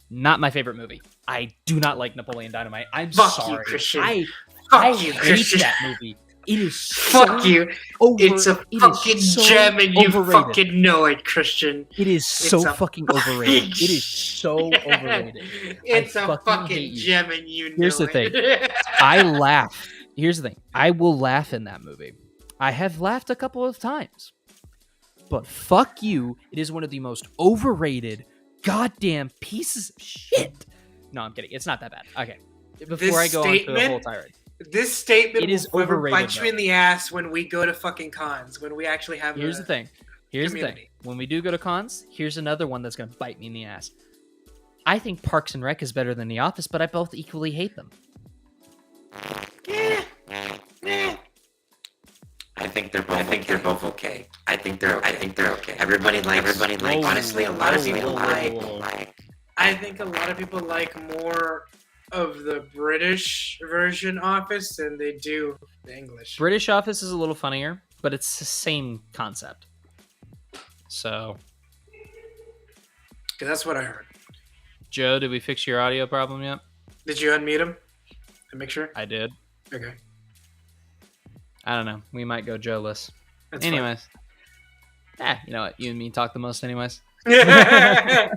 Not my favorite movie. I do not like Napoleon Dynamite. I'm Fuck sorry. you, Christian. I Fuck you, hate Christian. that movie. It is Fuck so you. It's a it is fucking so gem and you overrated. fucking know it, Christian. It is so It's a fucking overrated. It is so overrated. It's I a fucking fucking hate you. gem and you know Here's the it. thing. I laugh. Here's the thing. I will laugh in that movie. I have laughed a couple of times. But fuck you. It is one of the most overrated goddamn pieces of shit. No, I'm kidding. It's not that bad. Okay. Before I go on to the whole tirade. This statement It is will forever overrated, bite you though. in the ass when we go to fucking cons, when we actually have Here's the thing. Here's the thing. community. When we do go to cons, here's another one that's going to bite me in the ass. I think Parks and Rec is better than The Office, but I both equally hate them. I think they're both okay. I think they're okay. Everybody likes honestly a lot of people like I think a lot of people like more of the British version Office than they do the English. British Office is a little funnier, but it's the same concept. So, 'Cause that's what I heard. Joe, did we fix your audio problem yet? Did you unmute him? To make sure? I did. Okay. I don't know. We might go Joe-less. That's Anyways. You know what? You and me talk the most anyways. fine.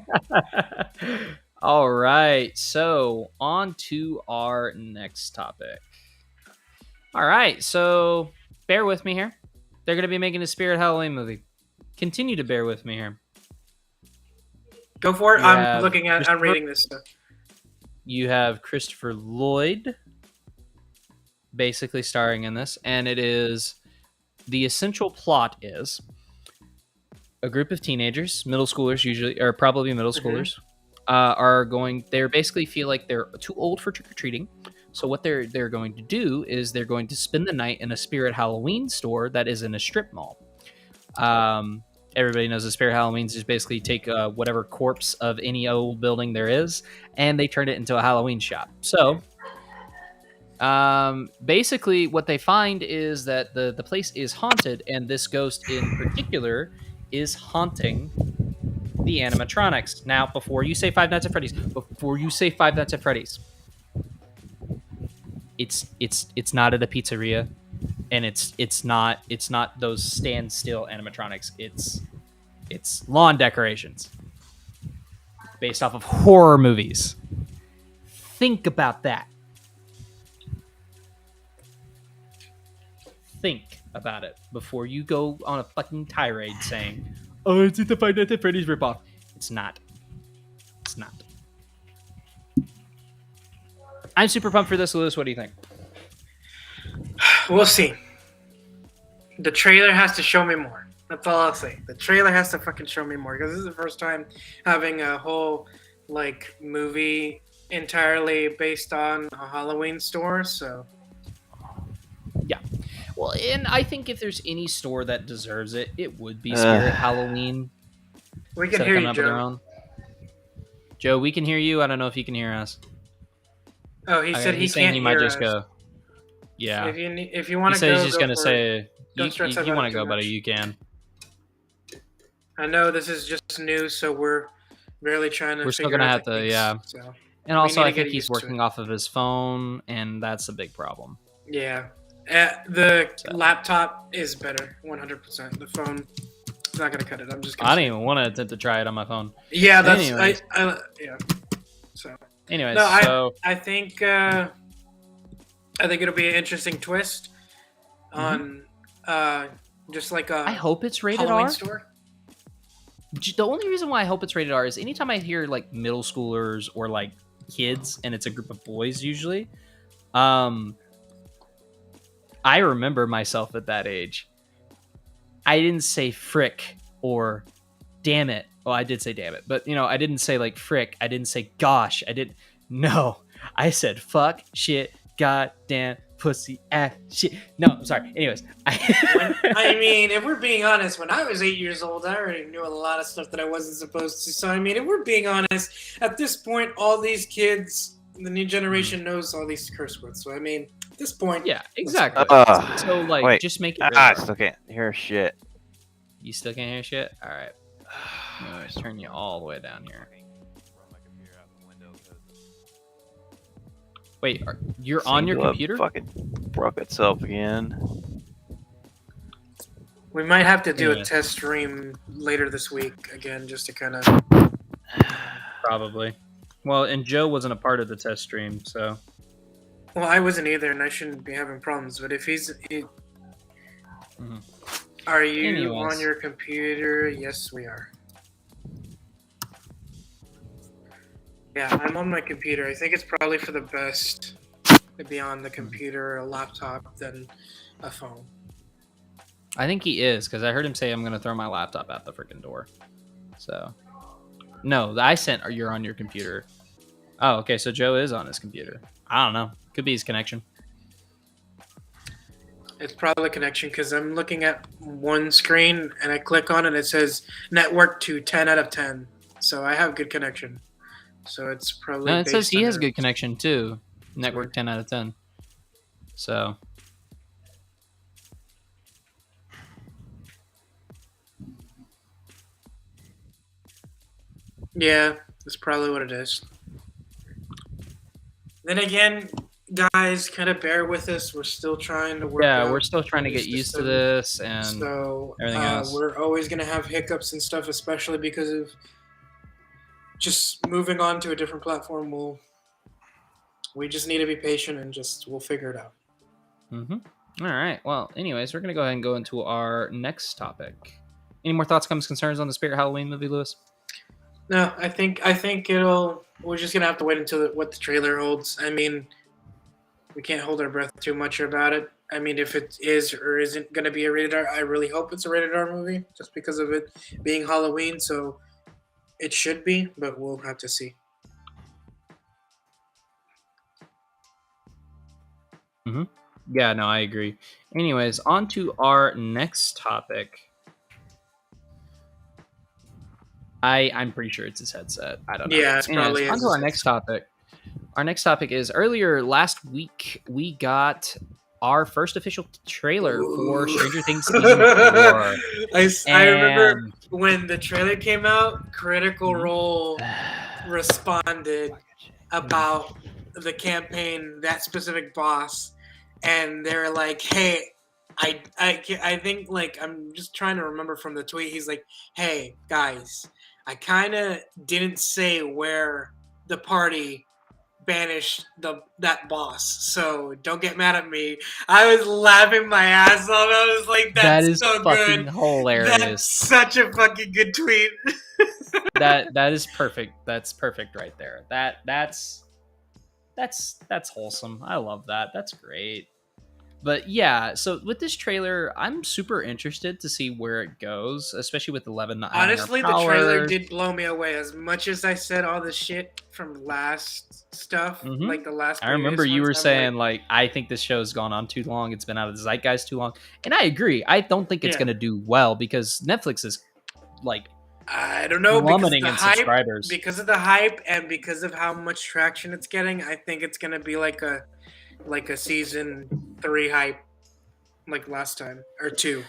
All right. So, on to our next topic. All right. So, bear with me here. They're going to be making a Spirit Halloween movie. Continue to bear with me here. Go for it. You I'm have looking at. I'm Christopher- reading this stuff. You have Christopher Lloyd basically starring in this, and it is the essential plot is a group of teenagers, middle schoolers usually, or probably middle schoolers, they're basically feel like they're too old for trick-or-treating. So what they're going to do is they're going to spend the night in a Spirit Halloween store that is in a strip mall. Everybody knows the Spirit Halloweens is basically take whatever corpse of any old building there is, and they turn it into a Halloween shop. So basically what they find is that the place is haunted, and this ghost in particular is haunting the animatronics. Now, before you say Five Nights at Freddy's, it's not at a pizzeria, and it's not those stand still animatronics. It's lawn decorations based off of horror movies. Think about that. Think about it before you go on a fucking tirade saying, "Oh, it's the Five Nights at Freddy's ripoff." It's not. It's not. I'm super pumped for this, Lewis. What do you think? We'll see. The trailer has to show me more. That's all I'll say. The trailer has to fucking show me more because this is the first time having a whole like movie entirely based on a Halloween store. So Yeah. Well, and I think if there's any store that deserves it, it would be Spirit Halloween. we can Instead of hear coming you, up with their Joe. own. Joe, we can hear you. I don't know if you can hear us. Oh, he said he he's saying can't he hear might just us. go. Yeah. If you want He to go, said he's just go gonna for say. it. Don't stress If you about want it to too go, buddy, much. you can. I know this is just new, so we're really trying to We're still figure gonna out have to, techniques, yeah. So And we also, need to I get think he's used to working it. off of his phone, and that's a big problem. Yeah, the So. laptop is better, 100%. The phone is not gonna cut it. I'm just. Gonna I say. don't even want to attempt to try it on my phone. Yeah, that's Anyways. yeah. So Anyways, no, so I think it'll be an interesting twist on just like a I hope it's rated Halloween R. store. The only reason why I hope it's rated R is anytime I hear like middle schoolers or like kids, and it's a group of boys usually. I remember myself at that age. I didn't say frick or damn it. Well, I did say damn it, but I didn't say like frick. I didn't say gosh. No, I said fuck, shit, goddamn, pussy, ass, shit. No, I'm sorry. Anyways, I mean, if we're being honest, when I was 8 years old, I already knew a lot of stuff that I wasn't supposed to. So, I mean, if we're being honest, at this point, all these kids, the new generation knows all these curse words. So, I mean, at this point, yeah, exactly. So, like, wait. just make it. I still can't hear shit. You still can't hear shit? All right. Let's turn you all the way down here. Wait, you're on your computer? Fucking broke itself again. we might have to do Yeah. a test stream later this week again, just to kind of. Probably. Well, and Joe wasn't a part of the test stream, so. Well, I wasn't either, and I shouldn't be having problems. But if Are you Anyways. on your computer? Yes, we are. Yeah, I'm on my computer. I think it's probably for the best to be on the computer or a laptop than a phone. I think he is, because I heard him say I'm going to throw my laptop out the freaking door. So. No, I sent you're on your computer. Oh, okay, so Joe is on his computer. I don't know. Could be his connection. It's probably a connection because I'm looking at one screen and I click on it and it says network to 10 out of 10. So I have good connection. So it's probably. No, it says based he on has it. good connection too. Network 10 out of 10. So. Yeah, that's probably what it is. Then again, guys, kind of bear with us. We're still trying to work. Yeah, out we're still trying to the get used to system. this and So everything else. we're always gonna have hiccups and stuff, especially because of just moving on to a different platform. We just need to be patient and we'll figure it out. All right. Well, anyways, we're going to go ahead and go into our next topic. Any more thoughts, comments, concerns on the Spirit Halloween movie, Lewis? No, I think we're just gonna have to wait until what the trailer holds. I mean, we can't hold our breath too much about it. I mean, if it is or isn't gonna be a rated R, I really hope it's a rated R movie, just because of it being Halloween. So it should be, but we'll have to see. Yeah, no, I agree. Anyways, on to our next topic. I'm pretty sure it's his headset. I don't know. Yeah, it's Anyways, probably on to our next topic. Our next topic is earlier last week we got our first official trailer for Stranger Things season 4. I remember when the trailer came out, Critical Role responded about the campaign, that specific boss, and they're like, "Hey, I think, like, I'm just trying to remember from the tweet. He's like, "Hey guys, I kind of didn't say where the party banished that boss, so don't get mad at me." I was laughing my ass off. I was like, "That's that is so fucking good. hilarious. That's such a fucking good tweet." that is perfect. That's perfect right there. That's wholesome. I love that. That's great. But yeah, so with this trailer, I'm super interested to see where it goes, especially with 11 not having her Honestly, the trailer powers. did blow me away. As much as I said all the shit from last stuff, Mhm. like the last. I remember you previous were ones, I'm saying like, I think this show's gone on too long. It's been out of the zeitgeist too long, and I agree. I don't think it's Yeah. going to do well because Netflix is like I don't know, because of plummeting the in hype, subscribers. because of the hype, and because of how much traction it's getting. I think it's gonna be like a season 3 hype, like last time or 2.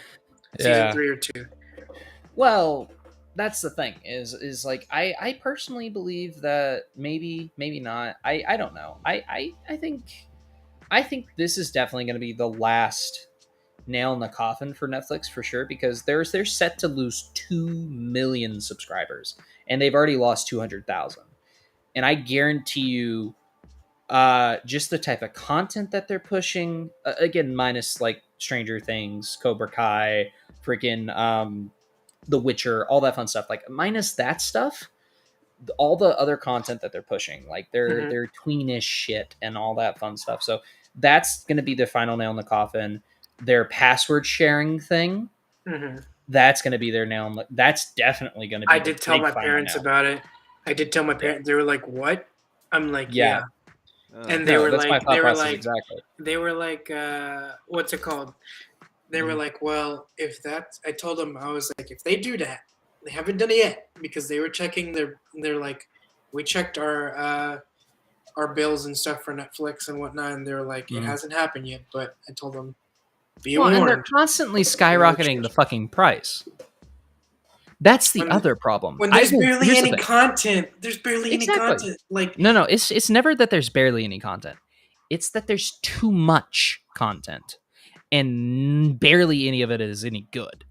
Season 3 or 2. Well, that's the thing is like I personally believe that maybe not. I don't know. I think this is definitely going to be the last nail in the coffin for Netflix for sure because they're set to lose 2 million subscribers and they've already lost 200,000. And I guarantee you just the type of content that they're pushing again minus like Stranger Things, Cobra Kai, freaking The Witcher, all that fun stuff. Like minus that stuff, all the other content that they're pushing, like their tweenish shit and all that fun stuff. So that's going to be the final nail in the coffin. Their password sharing thing, that's going to be their nail. That's definitely going to be. I did tell my parents about it. I did tell my parents. They were like, "What?" I'm like, "Yeah." And they were like, exactly. They were like, what's it called? They were like, well, if that's, I told them, I was like, if they do that, they haven't done it yet because they were checking they're like, we checked our bills and stuff for Netflix and whatnot, and they were like, it hasn't happened yet, but I told them, be warned. And they're constantly skyrocketing the fucking price. That's the other problem. When there's barely any content. There's barely any content. Like no, it's never that there's barely any content. It's that there's too much content, and barely any of it is any good.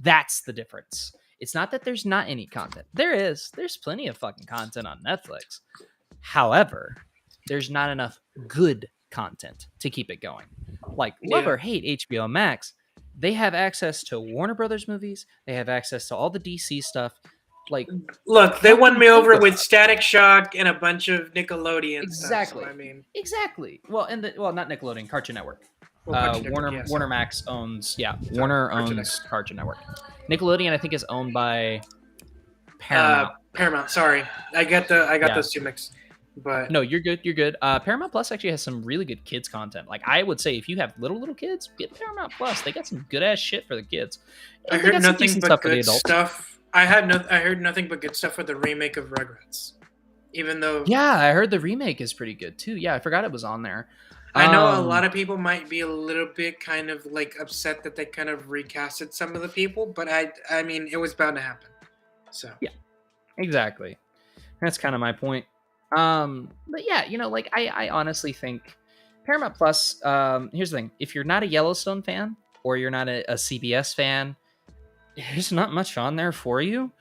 That's the difference. It's not that there's not any content. There's plenty of fucking content on Netflix. However, there's not enough good content to keep it going. Like, love or hate HBO Max, they have access to Warner Brothers movies. They have access to all the DC stuff. Like, look, they won me over with Static Shock and a bunch of Nickelodeon stuff. So, I mean, exactly. Well, not Nickelodeon, Cartoon Network. Well, Cartoon Warner Max owns Warner owns Cartoon Network. Nickelodeon, I think, is owned by Paramount. Paramount. Sorry, I got those two mixed. But no, you're good. You're good. Paramount Plus actually has some really good kids content. Like I would say, if you have little kids, get Paramount Plus. They got some good ass shit for the kids. I heard nothing but good stuff. I heard nothing but good stuff for the remake of Rugrats. Even though I heard the remake is pretty good too. Yeah, I forgot it was on there. I know a lot of people might be a little bit kind of like upset that they kind of recasted some of the people, but I mean it was bound to happen. So yeah, exactly. That's kind of my point. But yeah, like I honestly think Paramount Plus, here's the thing. If you're not a Yellowstone fan or you're not a CBS fan, there's not much on there for you.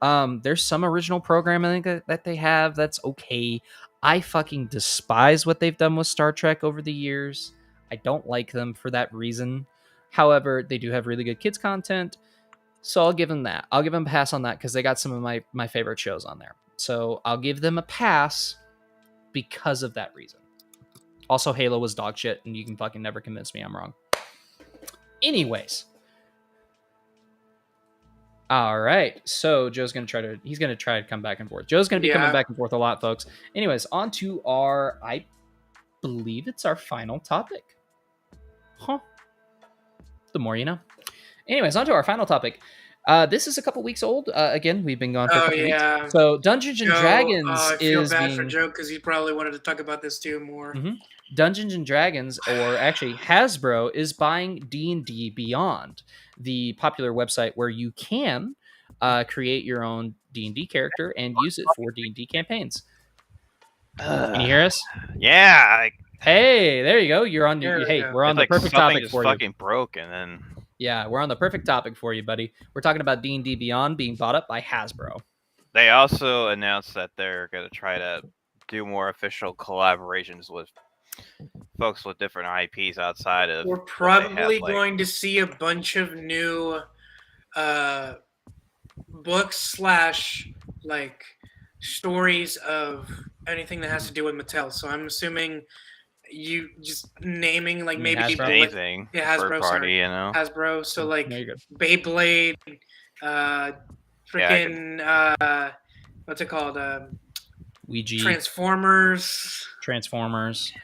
There's some original programming that they have that's okay. I fucking despise what they've done with Star Trek over the years. I don't like them for that reason. However, they do have really good kids content. So I'll give them that. I'll give them a pass on that because they got some of my favorite shows on there. So I'll give them a pass because of that reason. Also, Halo was dog shit, and you can fucking never convince me I'm wrong. Anyways. All right. So Joe's going to try to come back and forth. Joe's going to be coming back and forth a lot, folks. Anyways, on to I believe it's our final topic. Huh. The more you know. Anyways, on to our final topic. This is a couple weeks old. Again, we've been gone for a couple weeks. So Dungeons and Dragons I feel bad for Joe because he probably wanted to talk about this too more. Mm-hmm. Dungeons and Dragons, or actually Hasbro, is buying D&D Beyond, the popular website where you can create your own D&D character and use it for D&D campaigns. Can you hear us? Yeah. Hey, there you go. You're on. We're on the perfect topic for you. Fucking broke, and then. Yeah, we're on the perfect topic for you, buddy. We're talking about D&D Beyond being bought up by Hasbro. They also announced that they're going to try to do more official collaborations with folks with different IPs outside of. We're probably going to see a bunch of new books / like stories of anything that has to do with Mattel. So I'm assuming you just naming like You mean maybe Hasbro? Anything. Yeah, Third Hasbro, party, sorry. you know. Hasbro. So like No, you're good. Beyblade, Yeah, freaking what's it called? Ouija, Transformers.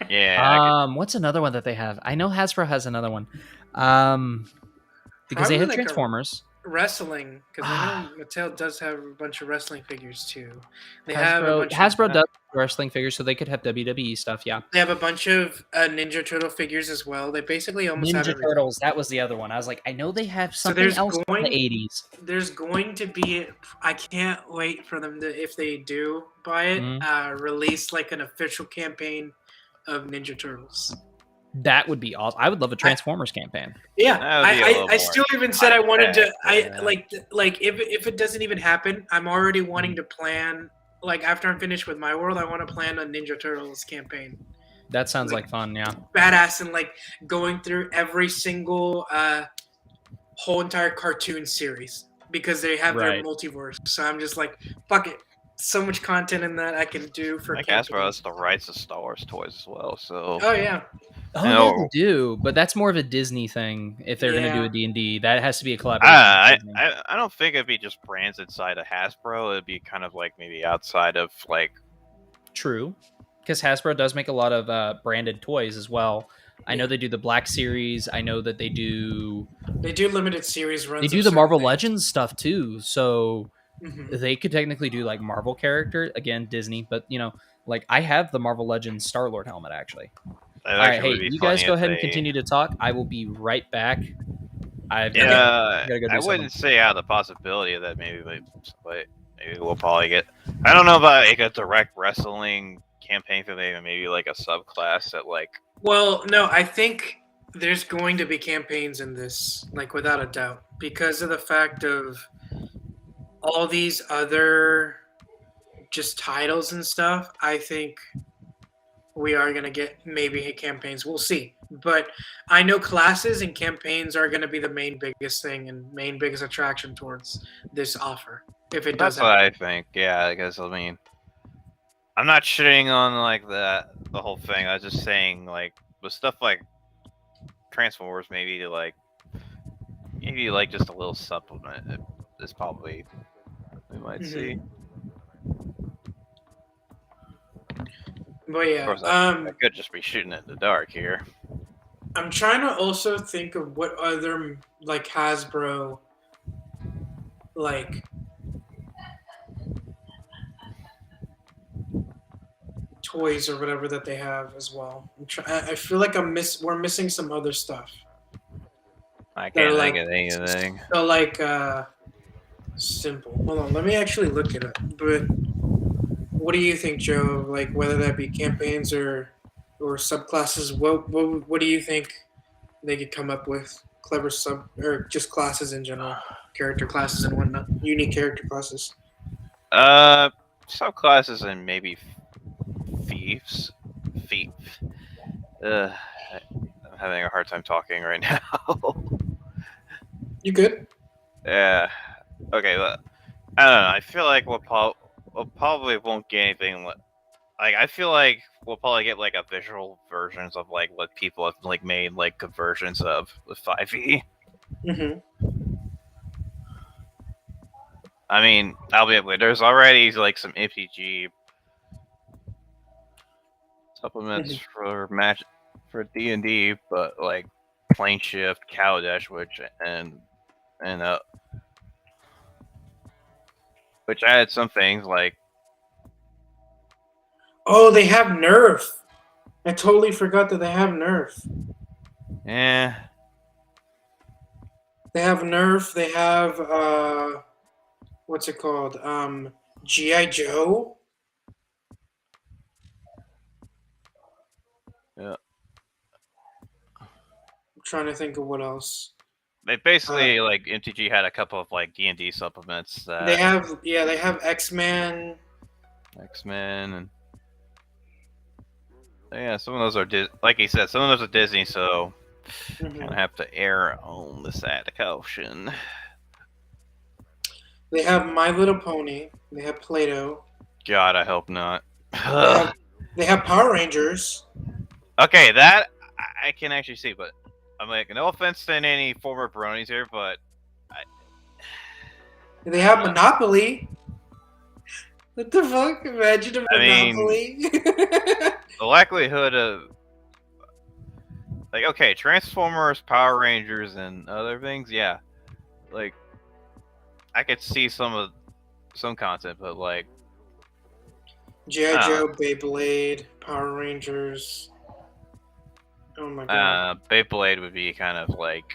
Yeah. What's another one that they have? I know Hasbro has another one. Because they Probably have like a Transformers. Wrestling, because I know Mattel does have a bunch of wrestling figures too. They have a bunch Hasbro of, does wrestling figures, so they could have WWE stuff. Yeah. They have a bunch of Ninja Turtle figures as well. They basically almost have Ninja everything. Turtles. That was the other one. I was like, I know they have something there's else from going- the 80s. There's going to be. I can't wait for them to, if they do buy it, release like an official campaign of Ninja Turtles. That would be awesome. I would love a Transformers campaign. Yeah, That would be a little I still even said I wanted to. high-tech, yeah. Like if it doesn't even happen, I'm already wanting to plan. Like after I'm finished with my world, I want to plan a Ninja Turtles campaign. That sounds like fun. Yeah. Badass and like going through every single whole entire cartoon series because they have their multiverse. So I'm just like, fuck it. So much content in that I can do for. Like Hasbro has the rights to Star Wars toys as well. So. Oh yeah. Oh, yeah, they do, but that's more of a Disney thing. If they're going to do a D&D, that has to be a collaboration. I don't think it'd be just brands inside of Hasbro. It'd be kind of like maybe outside of like. True, because Hasbro does make a lot of branded toys as well. I know they do the Black Series. I know that they do. They do limited series runs. They do the Marvel Legends stuff too, so they could technically do like Marvel character again, Disney. But you know, like I have the Marvel Legends Star-Lord helmet actually. All right, hey, you guys go ahead and continue to talk. I will be right back. I wouldn't say out of the possibility that maybe we'll probably get. I don't know about like a direct wrestling campaign for maybe like a subclass that like. Well, no, I think there's going to be campaigns in this, like without a doubt, because of the fact of all these other just titles and stuff. I think we are going to get maybe campaigns. We'll see. But I know classes and campaigns are going to be the main biggest thing and main biggest attraction towards this offer. If it does. That's what I think. Yeah, because I mean, I'm not shitting on like the whole thing. I was just saying like with stuff like Transformers, maybe just a little supplement is probably we might see. But yeah, of course, I could just be shooting it in the dark here. I'm trying to also think of what other like Hasbro like toys or whatever that they have as well. I feel like we're missing some other stuff. I can't think of anything. So like simple. Hold on, let me actually look it up. But what do you think, Joe? Like whether that be campaigns or subclasses, what do you think they could come up with? Clever or just classes in general, character classes and whatnot, unique character classes. Subclasses and maybe thieves. I'm having a hard time talking right now. You good? Yeah. Okay, but I don't know. I feel like we'll probably won't get anything. Like I feel like we'll probably get like official versions of like what people have like made like conversions of with 5e. I mean, there's already like some MTG supplements for D&D, but like Plane Shift, Kaladesh, which added some things like. Oh, they have Nerf. I totally forgot that they have Nerf. Yeah. They have Nerf. They have what's it called? G.I. Joe. Yeah. I'm trying to think of what else. They basically like MTG had a couple of like D&D supplements that they have X-Men and yeah, some of those are like he said, some of those are Disney, so kind of have to err on the side of caution. They have My Little Pony. They have Play-Doh. God, I hope not. They have Power Rangers. Okay, that I can actually see, but I'm like, no offense to any former bronies here, but They have Monopoly. What the fuck? Imagine a I mean, Monopoly. the likelihood of like, okay, Transformers, Power Rangers, and other things, yeah, like I could see some content, but like G.I. Joe, Beyblade, Power Rangers. Oh my god. Beyblade would be kind of like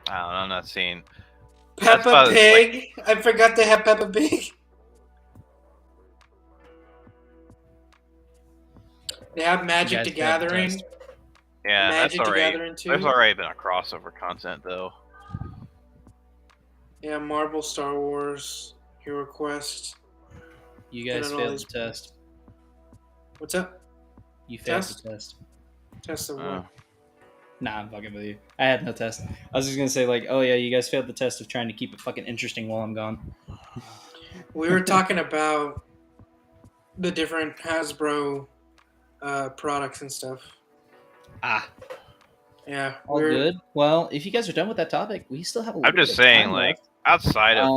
I don't know, I'm not seeing. Peppa Pig. Like, I forgot they have Peppa Pig. They have Magic the Gathering. Yeah, Magic that's already. Gathering too. There's already been a crossover content though. Yeah, Marvel, Star Wars, Hero Quest. You guys failed the test. What's up? You failed the test. Test of what? Nah, I'm fucking with you. I had no test. I was just gonna say like, oh yeah, you guys failed the test of trying to keep it fucking interesting while I'm gone. We were talking about the different Hasbro products and stuff. Yeah. All good. Well, if you guys are done with that topic, we still have a little I'm just bit of saying, time like, left. outside of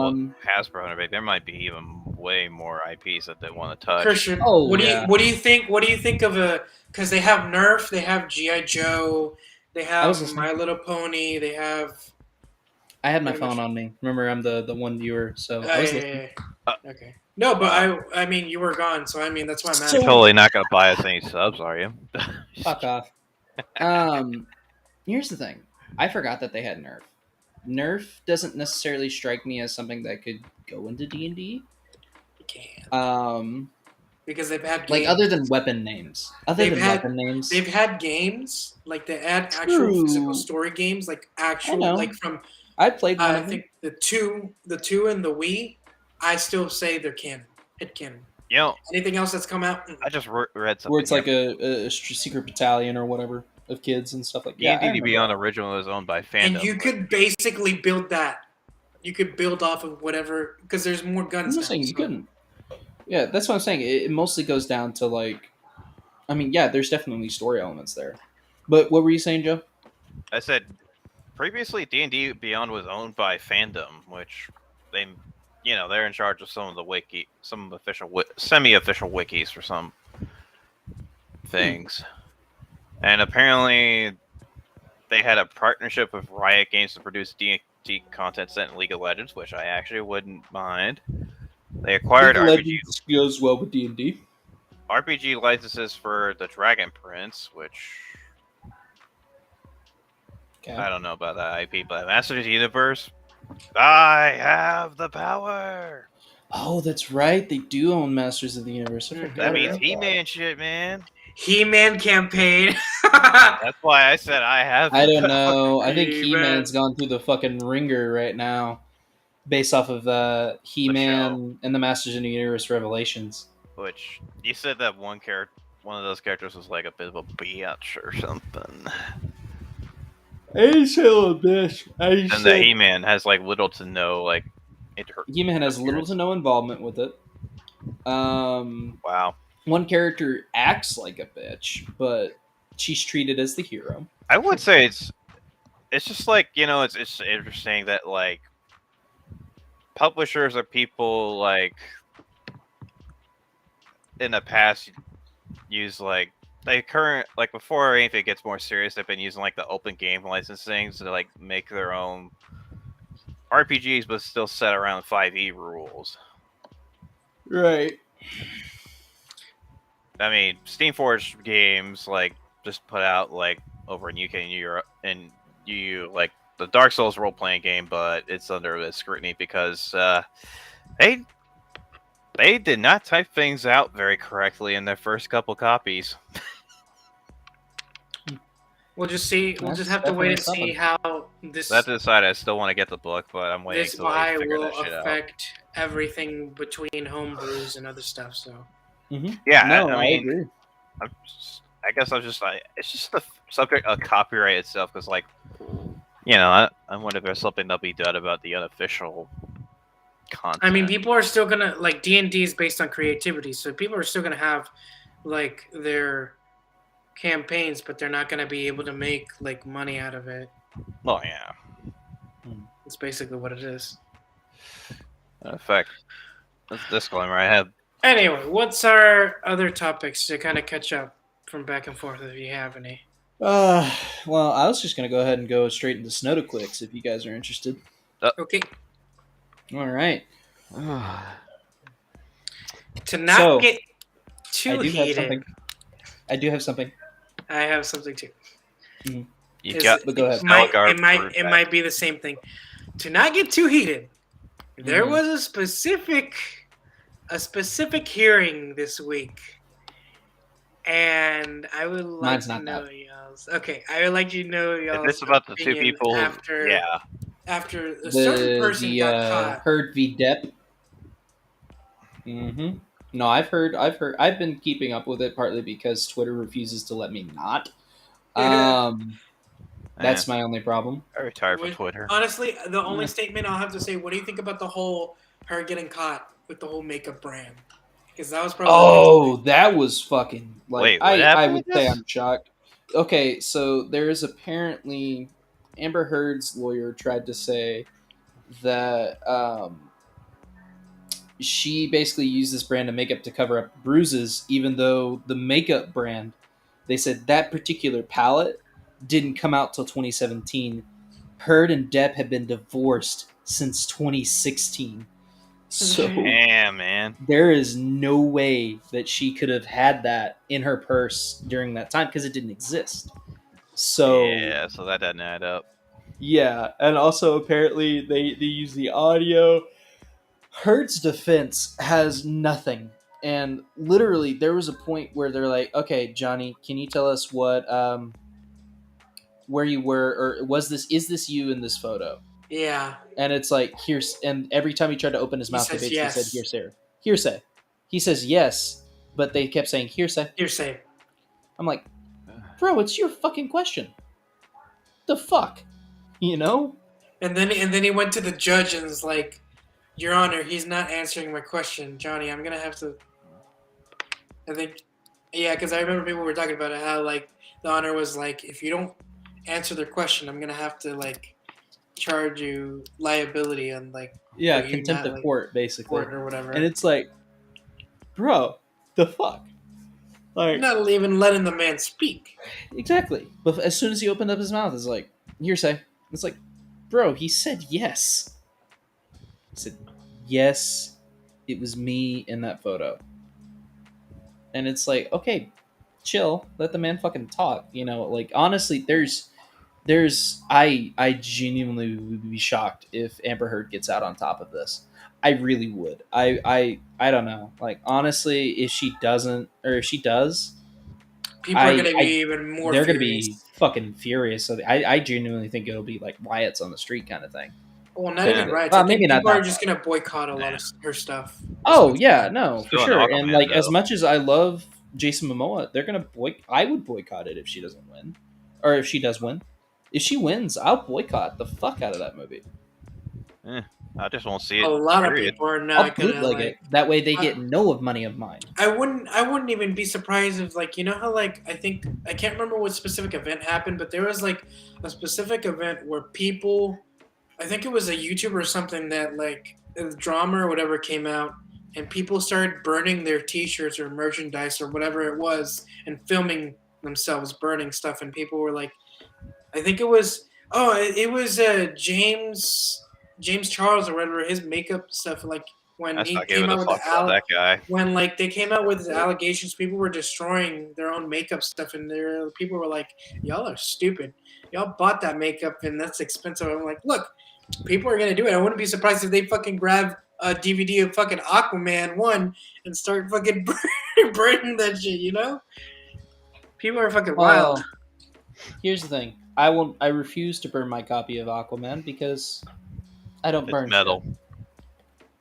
Hasbro, there might be even way more IPs that they want to touch. Christian, what do you think? What do you think of a? Because they have Nerf, they have GI Joe, they have My Little Pony, they have. I had my phone on me. Remember, I'm the one viewer, so I was listening. Okay. No, but I mean, you were gone, so I mean, that's why I'm asking. You're totally not gonna buy us any subs, are you? Fuck off. Here's the thing. I forgot that they had Nerf. Nerf doesn't necessarily strike me as something that could go into D&D. Because they've had games. Like other than weapon names. They've had games like they had actual physical story games, like actual like from. I played one. I think the two and the Wii. I still say they're canon. Hit canon. You know, anything else that's come out? I just read something. Where it's like a secret battalion or whatever of kids and stuff like that. D&D Beyond Original is owned by Fandom. And you could basically build that. You could build off of whatever, because there's more guns. I'm not saying you couldn't. Yeah, that's what I'm saying. It mostly goes down to like, I mean, yeah, there's definitely story elements there. But what were you saying, Joe? I said previously D&D Beyond was owned by Fandom, which they, they're in charge of some of the semi-official wikis for some things. And apparently they had a partnership with Riot Games to produce D&D content set in League of Legends, which I actually wouldn't mind. They acquired RPG. Goes well with D&D. RPG licenses for the Dragon Prince, which I don't know about that IP, but Masters of the Universe, I have the power. Oh, that's right. They do own Masters of the Universe. That means He-Man shit, man. He-Man campaign. That's why I said I have. I don't know. I think He-Man's gone through the fucking ringer right now, based off of He-Man and the Masters of the Universe Revelations. Which you said that one of those characters was like a bit of a bitch or something. I didn't say a little bitch. And the He-Man has like little to no like. He-Man has little to no involvement with it. Wow. One character acts like a bitch, but she's treated as the hero. I would say it's just like, it's interesting that like publishers are people like in the past use like before anything gets more serious, they've been using like the open game licensing to like make their own RPGs, but still set around 5e rules. Right. I mean, Steamforged games like just put out like over in UK and Europe and EU like the Dark Souls role playing game, but it's under the scrutiny because they did not type things out very correctly in their first couple copies. We'll just see. We'll just have to wait and see how this. That decided I still want to get the book, but I'm waiting this until they figure will that shit out. affect everything between homebrews and other stuff. So. Mm-hmm. Yeah, no, I I agree. I guess I'm just like it's just the subject of copyright itself, because like, I wonder if there's something that'll be done about the unofficial content. I mean, people are still gonna like D&D is based on creativity, so people are still gonna have like their campaigns, but they're not gonna be able to make like money out of it. Oh yeah. That's basically what it is. In fact, that's a disclaimer I have. Anyway, what's our other topics to kind of catch up from back and forth if you have any? Well, I was just gonna go ahead and go straight into Snodaclicks if you guys are interested. Okay. All right. To not So, get too heated. I do have something. I have something too. You got. But go ahead. It might be the same thing. To not get too heated, there was a specific hearing this week, and I would like to know y'all's. Okay, I would like to know y'all's. Is this about the two people? After a certain person got caught. Heard v. Depp. Mm-hmm. No, I've heard. I've been keeping up with it partly because Twitter refuses to let me not. That's my only problem. Very tired for Twitter. Honestly, the only statement I'll have to say: what do you think about the whole her getting caught with the whole makeup brand? Because that was probably that was fucking like. Wait, I would say I'm shocked. Okay, so there is apparently Amber Heard's lawyer tried to say that she basically used this brand of makeup to cover up bruises, even though the makeup brand, they said that particular palette didn't come out till 2017. Heard and Depp had been divorced since 2016. So damn, man, there is no way that she could have had that in her purse during that time because it didn't exist. So yeah, so that doesn't add up. Yeah, and also apparently they use the audio. Heard's defense has nothing. And literally there was a point where they're like, okay, Johnny, can you tell us what where you were, or is this you in this photo? Yeah. And it's like, and every time he tried to open his mouth, they basically said hearsay. He says yes, but they kept saying hearsay. I'm like, bro, it's your fucking question. The fuck? You know? And then he went to the judge and was like, Your Honor, he's not answering my question. Johnny, I'm going to have to... I think... Yeah, because I remember people were talking about it, how, like, the Honor was like, if you don't answer their question, I'm going to have to, like, charge you liability and, like... Yeah, contempt of court, basically. Court or whatever. And it's like, bro, the fuck? Like, not even letting the man speak. Exactly. But as soon as he opened up his mouth, it's like, hearsay. It's like, bro, he said yes. He said, yes, it was me in that photo. And it's like, okay, chill. Let the man fucking talk. You know, like, honestly, I genuinely would be shocked if Amber Heard gets out on top of this. I really would. I don't know. Like, honestly, if she doesn't, or if she does, people are going to be even more They're going to furious. be fucking furious. So I genuinely think it'll be like riots on the street kind of thing. Well, not even riots. I think people are just going to boycott a lot of her stuff. Oh, yeah, no, for sure. And, like, though. as much as I love Jason Momoa, they're going to I would boycott it if she doesn't win. Or if she does win. If she wins, I'll boycott the fuck out of that movie. I just won't see it. A lot of people are not going to like it. That way they get no money of mine. I wouldn't even be surprised if, like, you know how, like, I can't remember what specific event happened, but there was, like, a specific event where people, I think it was a YouTuber or something that, like, the drama or whatever came out, and people started burning their t-shirts or merchandise or whatever it was and filming themselves burning stuff, and people were like, I think it was James Charles or whatever, his makeup stuff, like when he came out with that guy. When like they came out with his allegations, people were destroying their own makeup stuff, and people were like, "Y'all are stupid. Y'all bought that makeup, and that's expensive." I'm like, look, people are gonna do it. I wouldn't be surprised if they fucking grab a DVD of fucking Aquaman 1 and start fucking burning that shit. You know, people are fucking wild. Here's the thing. I refuse to burn my copy of Aquaman because I don't burn metal.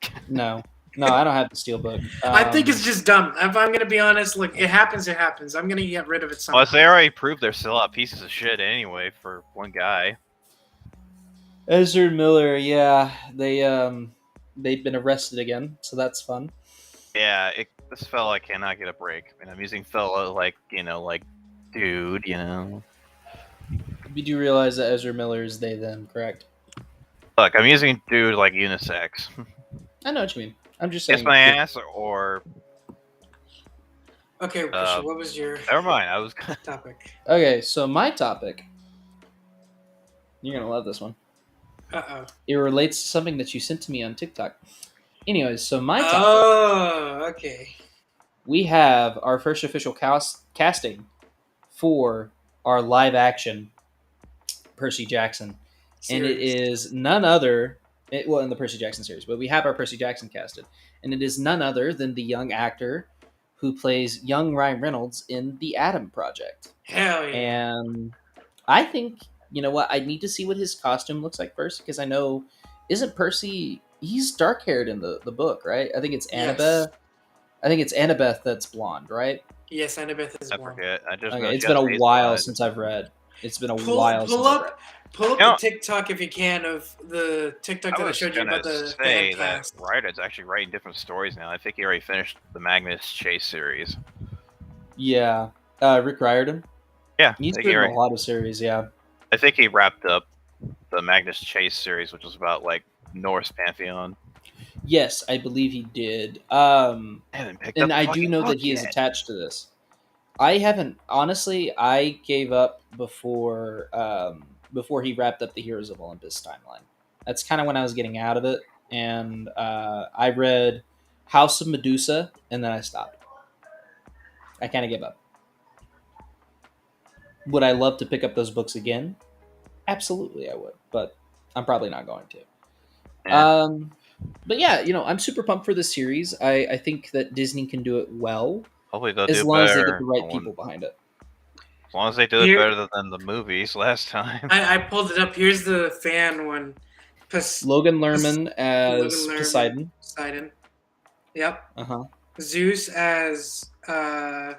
Shit. No, I don't have the steelbook. I think it's just dumb. If I'm gonna be honest, look, it happens. I'm gonna get rid of it somehow. Well, they already proved they're still out pieces of shit anyway for one guy. Ezra Miller, yeah, they've been arrested again, so that's fun. Yeah, this fella cannot get a break. And I'm using fella like dude, you know. You do realize that Ezra Miller is they them, correct? Look, I'm using dude like unisex. I know what you mean. I'm just Kiss saying. my ass or Okay, Christian, what was your never mind. I was topic? Okay, so my topic. You're gonna love this one. Uh-oh. It relates to something that you sent to me on TikTok. Anyways, so my topic. Oh, okay. We have our first official casting for our live action Percy Jackson. And it is none other, well, in the Percy Jackson series, but we have our Percy Jackson casted. And it is none other than the young actor who plays young Ryan Reynolds in The Adam Project. Hell yeah. And I think, you know what, I need to see what his costume looks like first, because I know, isn't Percy, he's dark-haired in the book, right? I think it's Annabeth. Yes. I think it's Annabeth that's blonde, right? Yes, Annabeth is I blonde. forget. I just know Okay, it's she been has a hazel while eyes. since I've read. It's been a while since I've read. Pull up You know, the TikTok if you can of the TikTok I that I was showed you gonna about the say fan that cast. writer's actually writing different stories now. I think he already finished the Magnus Chase series. Yeah. Rick Riordan. Yeah, He's I think he written a already- lot of series, yeah. I think he wrapped up the Magnus Chase series, which was about like Norse pantheon. Yes, I believe he did. I haven't picked up And the I do fucking know that book he is yet. attached to this. I haven't, honestly, I gave up before he wrapped up the Heroes of Olympus timeline. That's kind of when I was getting out of it. And I read House of Medusa, and then I stopped. I kind of gave up. Would I love to pick up those books again? Absolutely, I would. But I'm probably not going to. Yeah. But yeah, you know, I'm super pumped for this series. I think that Disney can do it well, Hopefully they'll as do long as better. they get the right on- people behind it. As long as they do it Here- better than the movies last time. I pulled it up. Here's the fan one. Logan Lerman as Logan Lerman. Poseidon. Yep. Uh-huh. Zeus as I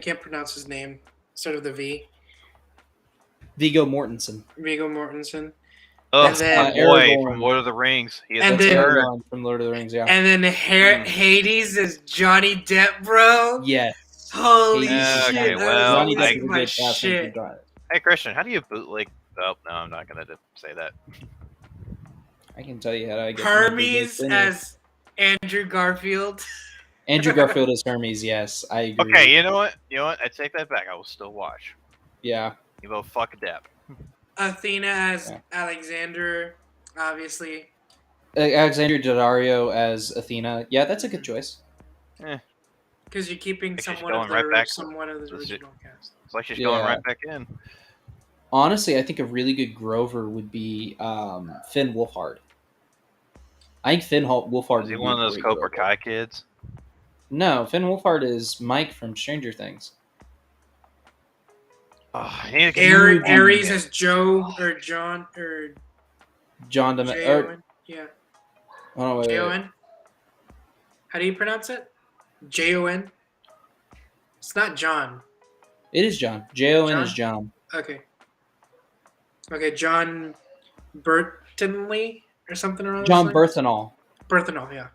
can't pronounce his name. Start with a V. Viggo Mortensen. Viggo Mortensen. Oh, And then- my boy Aragorn. from Lord of the Rings. He is And a then- nerd. Aragorn from Lord of the Rings, yeah. And then Hades as Johnny Depp, bro. Yes. Holy Hades. shit! Okay, that well, Johnny was Depp like is a my good casting for shit. Johnny. Hey Christian, how do you bootleg? Oh no, I'm not gonna say that. I can tell you how I get Hermes as Andrew Garfield. Andrew Garfield as Hermes, yes. I agree. Okay, you know what? I take that back. I will still watch. Yeah. You know, fuck Depp. Athena as Yeah. Alexander, obviously. Alexandria Daddario as Athena. Yeah, that's a good choice. Because you're keeping Think she's somewhat going of the, right back- somewhat of the This is- original cast. It's like she's going Yeah. right back in. Honestly, I think a really good Grover would be Finn Wolfhard. I think Finn Wolfhard Is he would be one of a those great Cobra Grover. Kai kids? No, Finn Wolfhard is Mike from Stranger Things. Oh, I need to get Aries- Aries as Joe or John or John J-O-N. Yeah. Oh, wait, wait. J-O-N. How do you pronounce it? J-O-N? It's not John. It is John. Jon is John. Okay. Okay, John Burtonley or something around John those lines? Berthenol. Berthenol, yeah.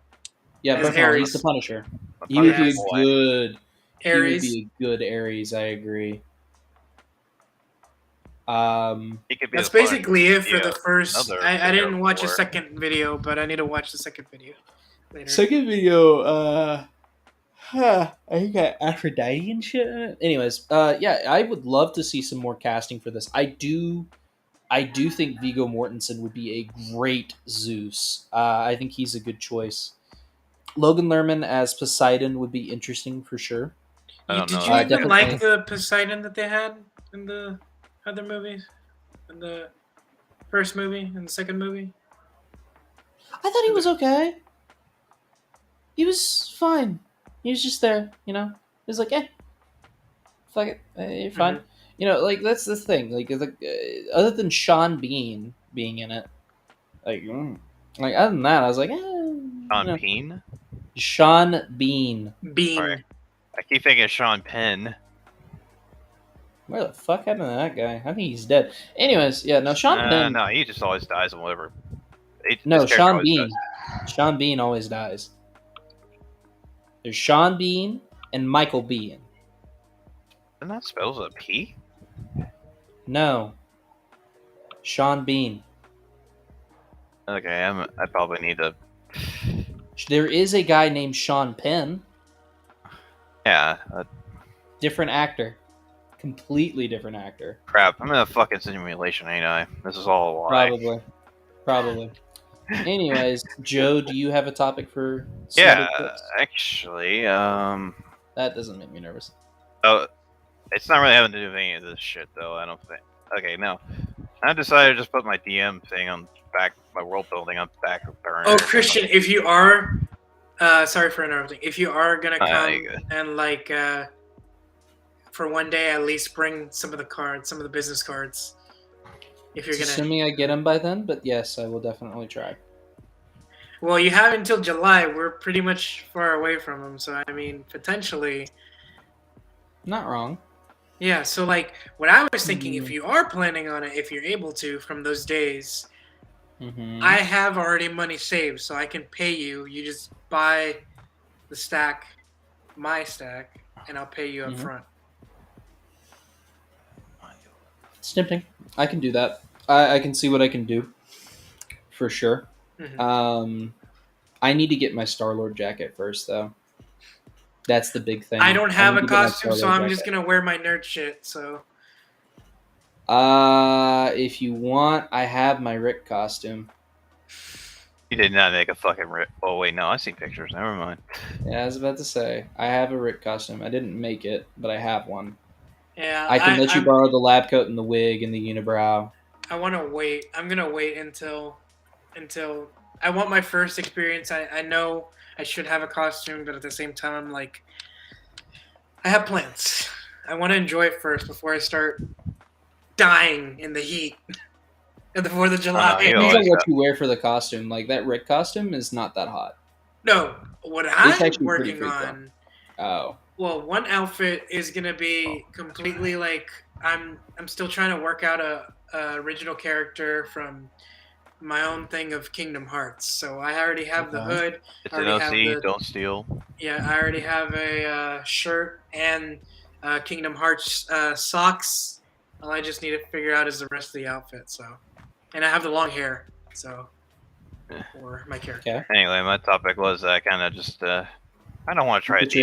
Yeah, As Berthenol. Ares. He's the Punisher. The He would be Yes. a good. Aries. He would be a good Ares. I agree. He could be That's the Punisher. basically it for Yeah, the first. another I didn't video watch a for it. second video, but I need to watch the second video later. Second video. I think got Aphrodite and shit in it. Anyways, yeah, I would love to see some more casting for this. I do think Viggo Mortensen would be a great Zeus. I think he's a good choice. Logan Lerman as Poseidon would be interesting for sure. I don't Did know. you even Definitely. like the Poseidon that they had in the other movies? In the first movie and the second movie? I thought he was okay. He was fine. He was just there, you know. He was like, fuck it, you're fine. You know, like that's the thing. Like, other than Sean Bean being in it, like other than that, I was like, Sean Penn? Sean Bean. Bean. Sorry. I keep thinking Sean Penn. Where the fuck happened to that guy? I think he's dead. Anyways, yeah, no, Sean Penn. No, he just always dies and whatever. No, His character Sean always Bean. dies. Sean Bean always dies. There's Sean Bean and Michael Bean. Isn't that spells with a P? No. Sean Bean. Okay, I probably need to. There is a guy named Sean Penn. Yeah. Different actor. Completely different actor. Crap, I'm in a fucking simulation, ain't I? This is all a lie. Probably. Anyways, Joe, do you have a topic for Yeah, Snodacast Tips? actually, That doesn't make me nervous. oh, it's not really having to do with any of this shit, though. I don't think. Okay, no. I decided to just put my DM thing on my world building on back burner. Oh, Christian, if you are, sorry for interrupting. If you are gonna come and like, for one day at least bring some of the business cards. If you're gonna. Assuming I get them by then, but yes, I will definitely try. Well, you have until July. We're pretty much far away from them, so I mean, potentially. Not wrong. Yeah, so like what I was thinking, if you are planning on it, if you're able to, from those days, I have already money saved, so I can pay you. You just buy the stack, my stack, and I'll pay you up front. It's tempting. I can do that. I can see what I can do. For sure. I need to get my Star-Lord jacket first, though. That's the big thing. I don't have a costume, so I'm just gonna wear my nerd shit. So. If you want, I have my Rick costume. You did not make a fucking Rick. Oh wait, no, I see pictures. Never mind. Yeah, I was about to say I have a Rick costume. I didn't make it, but I have one. Yeah. I can let you borrow the lab coat and the wig and the unibrow. I want to wait. I'm gonna wait until I want my first experience. I know I should have a costume, but at the same time, like, I have plans. I want to enjoy it first before I start dying in the heat at the 4th of July. Depends on what you wear for the costume. Like, that Rick costume is not that hot. No, what I'm working on. Oh. Well, one outfit is gonna be completely like I'm still trying to work out a original character from my own thing of Kingdom Hearts. So I already have the hood. It's an OC, don't steal. Yeah, I already have a shirt and Kingdom Hearts socks. All I just need to figure out is the rest of the outfit. So, and I have the long hair. So, for my character. Okay. Anyway, my topic was kind of just I don't want to try it.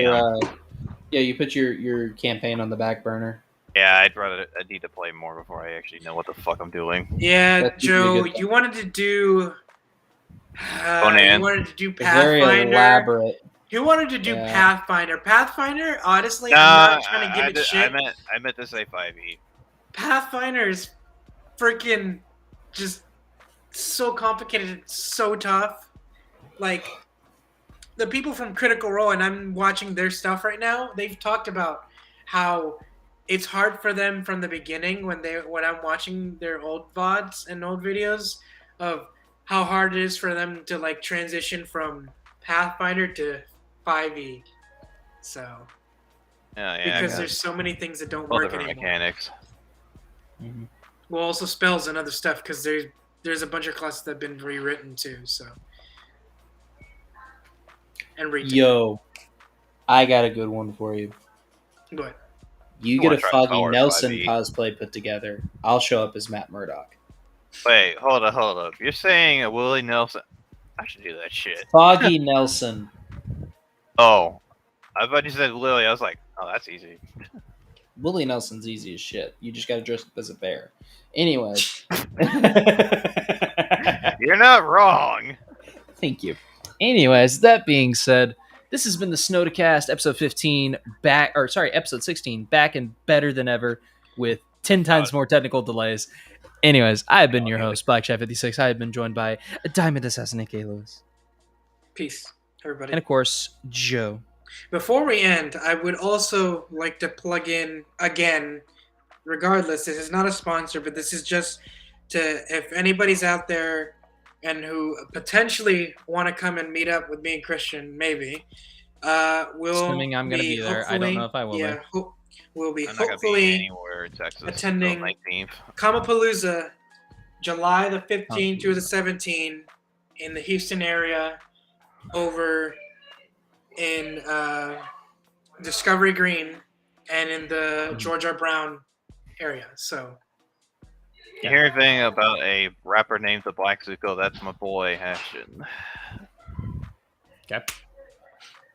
Yeah, you put your campaign on the back burner. Yeah, I need to play more before I actually know what the fuck I'm doing. Yeah, Joe, you wanted to do. You wanted to do Pathfinder. Very elaborate. You wanted to do Pathfinder. Pathfinder, honestly, I'm not trying to give it shit. I meant to say 5e. Pathfinder is freaking just so complicated, so tough. Like, the people from Critical Role, and I'm watching their stuff right now, they've talked about how it's hard for them from the beginning when I'm watching their old VODs and old videos of how hard it is for them to like transition from Pathfinder to 5e. So because there's so many things that don't work anymore. Mechanics. Well, also spells and other stuff because there's a bunch of classes that have been rewritten too. So and retaken. Yo, I got a good one for you. Go ahead. You get a Foggy Nelson cosplay put together. I'll show up as Matt Murdock. Wait, hold up. You're saying a Willie Nelson? I should do that shit. Foggy Nelson. Oh, I thought you said Lily. I was like, oh, that's easy. Willie Nelson's easy as shit. You just got to dress up as a bear. Anyway. You're not wrong. Thank you. Anyways, that being said, this has been the Snodacast, episode 15, episode 16, back and better than ever with 10 times more technical delays. Anyways, I have been your host, BlackShaft56. I have been joined by Diamond Assassin, A.K. Lewis. Peace, everybody. And of course, Joe. Before we end, I would also like to plug in again, regardless, this is not a sponsor, but this is just if anybody's out there and who potentially want to come and meet up with me and Christian, maybe, assuming I'm going to be there. I don't know if I will. Yeah, we'll be I'm hopefully anywhere in Texas attending Comapalooza, July the 15th through the 17th in the Houston area, over in Discovery Green, and in the George R. Brown area. So You hear anything about a rapper named the Black Zuko? That's my boy, Ashton. Okay.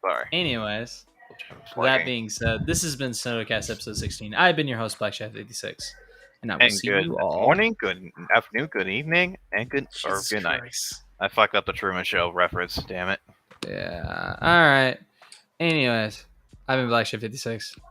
Sorry. Anyways, that being said, this has been Snodacast episode 16. I've been your host, Black Chef 86, and I will see good you all. morning, good afternoon, good evening, and good night. Christ. I fucked up the Truman Show reference. Damn it. Yeah. All right. Anyways, I've been Black Chef 56.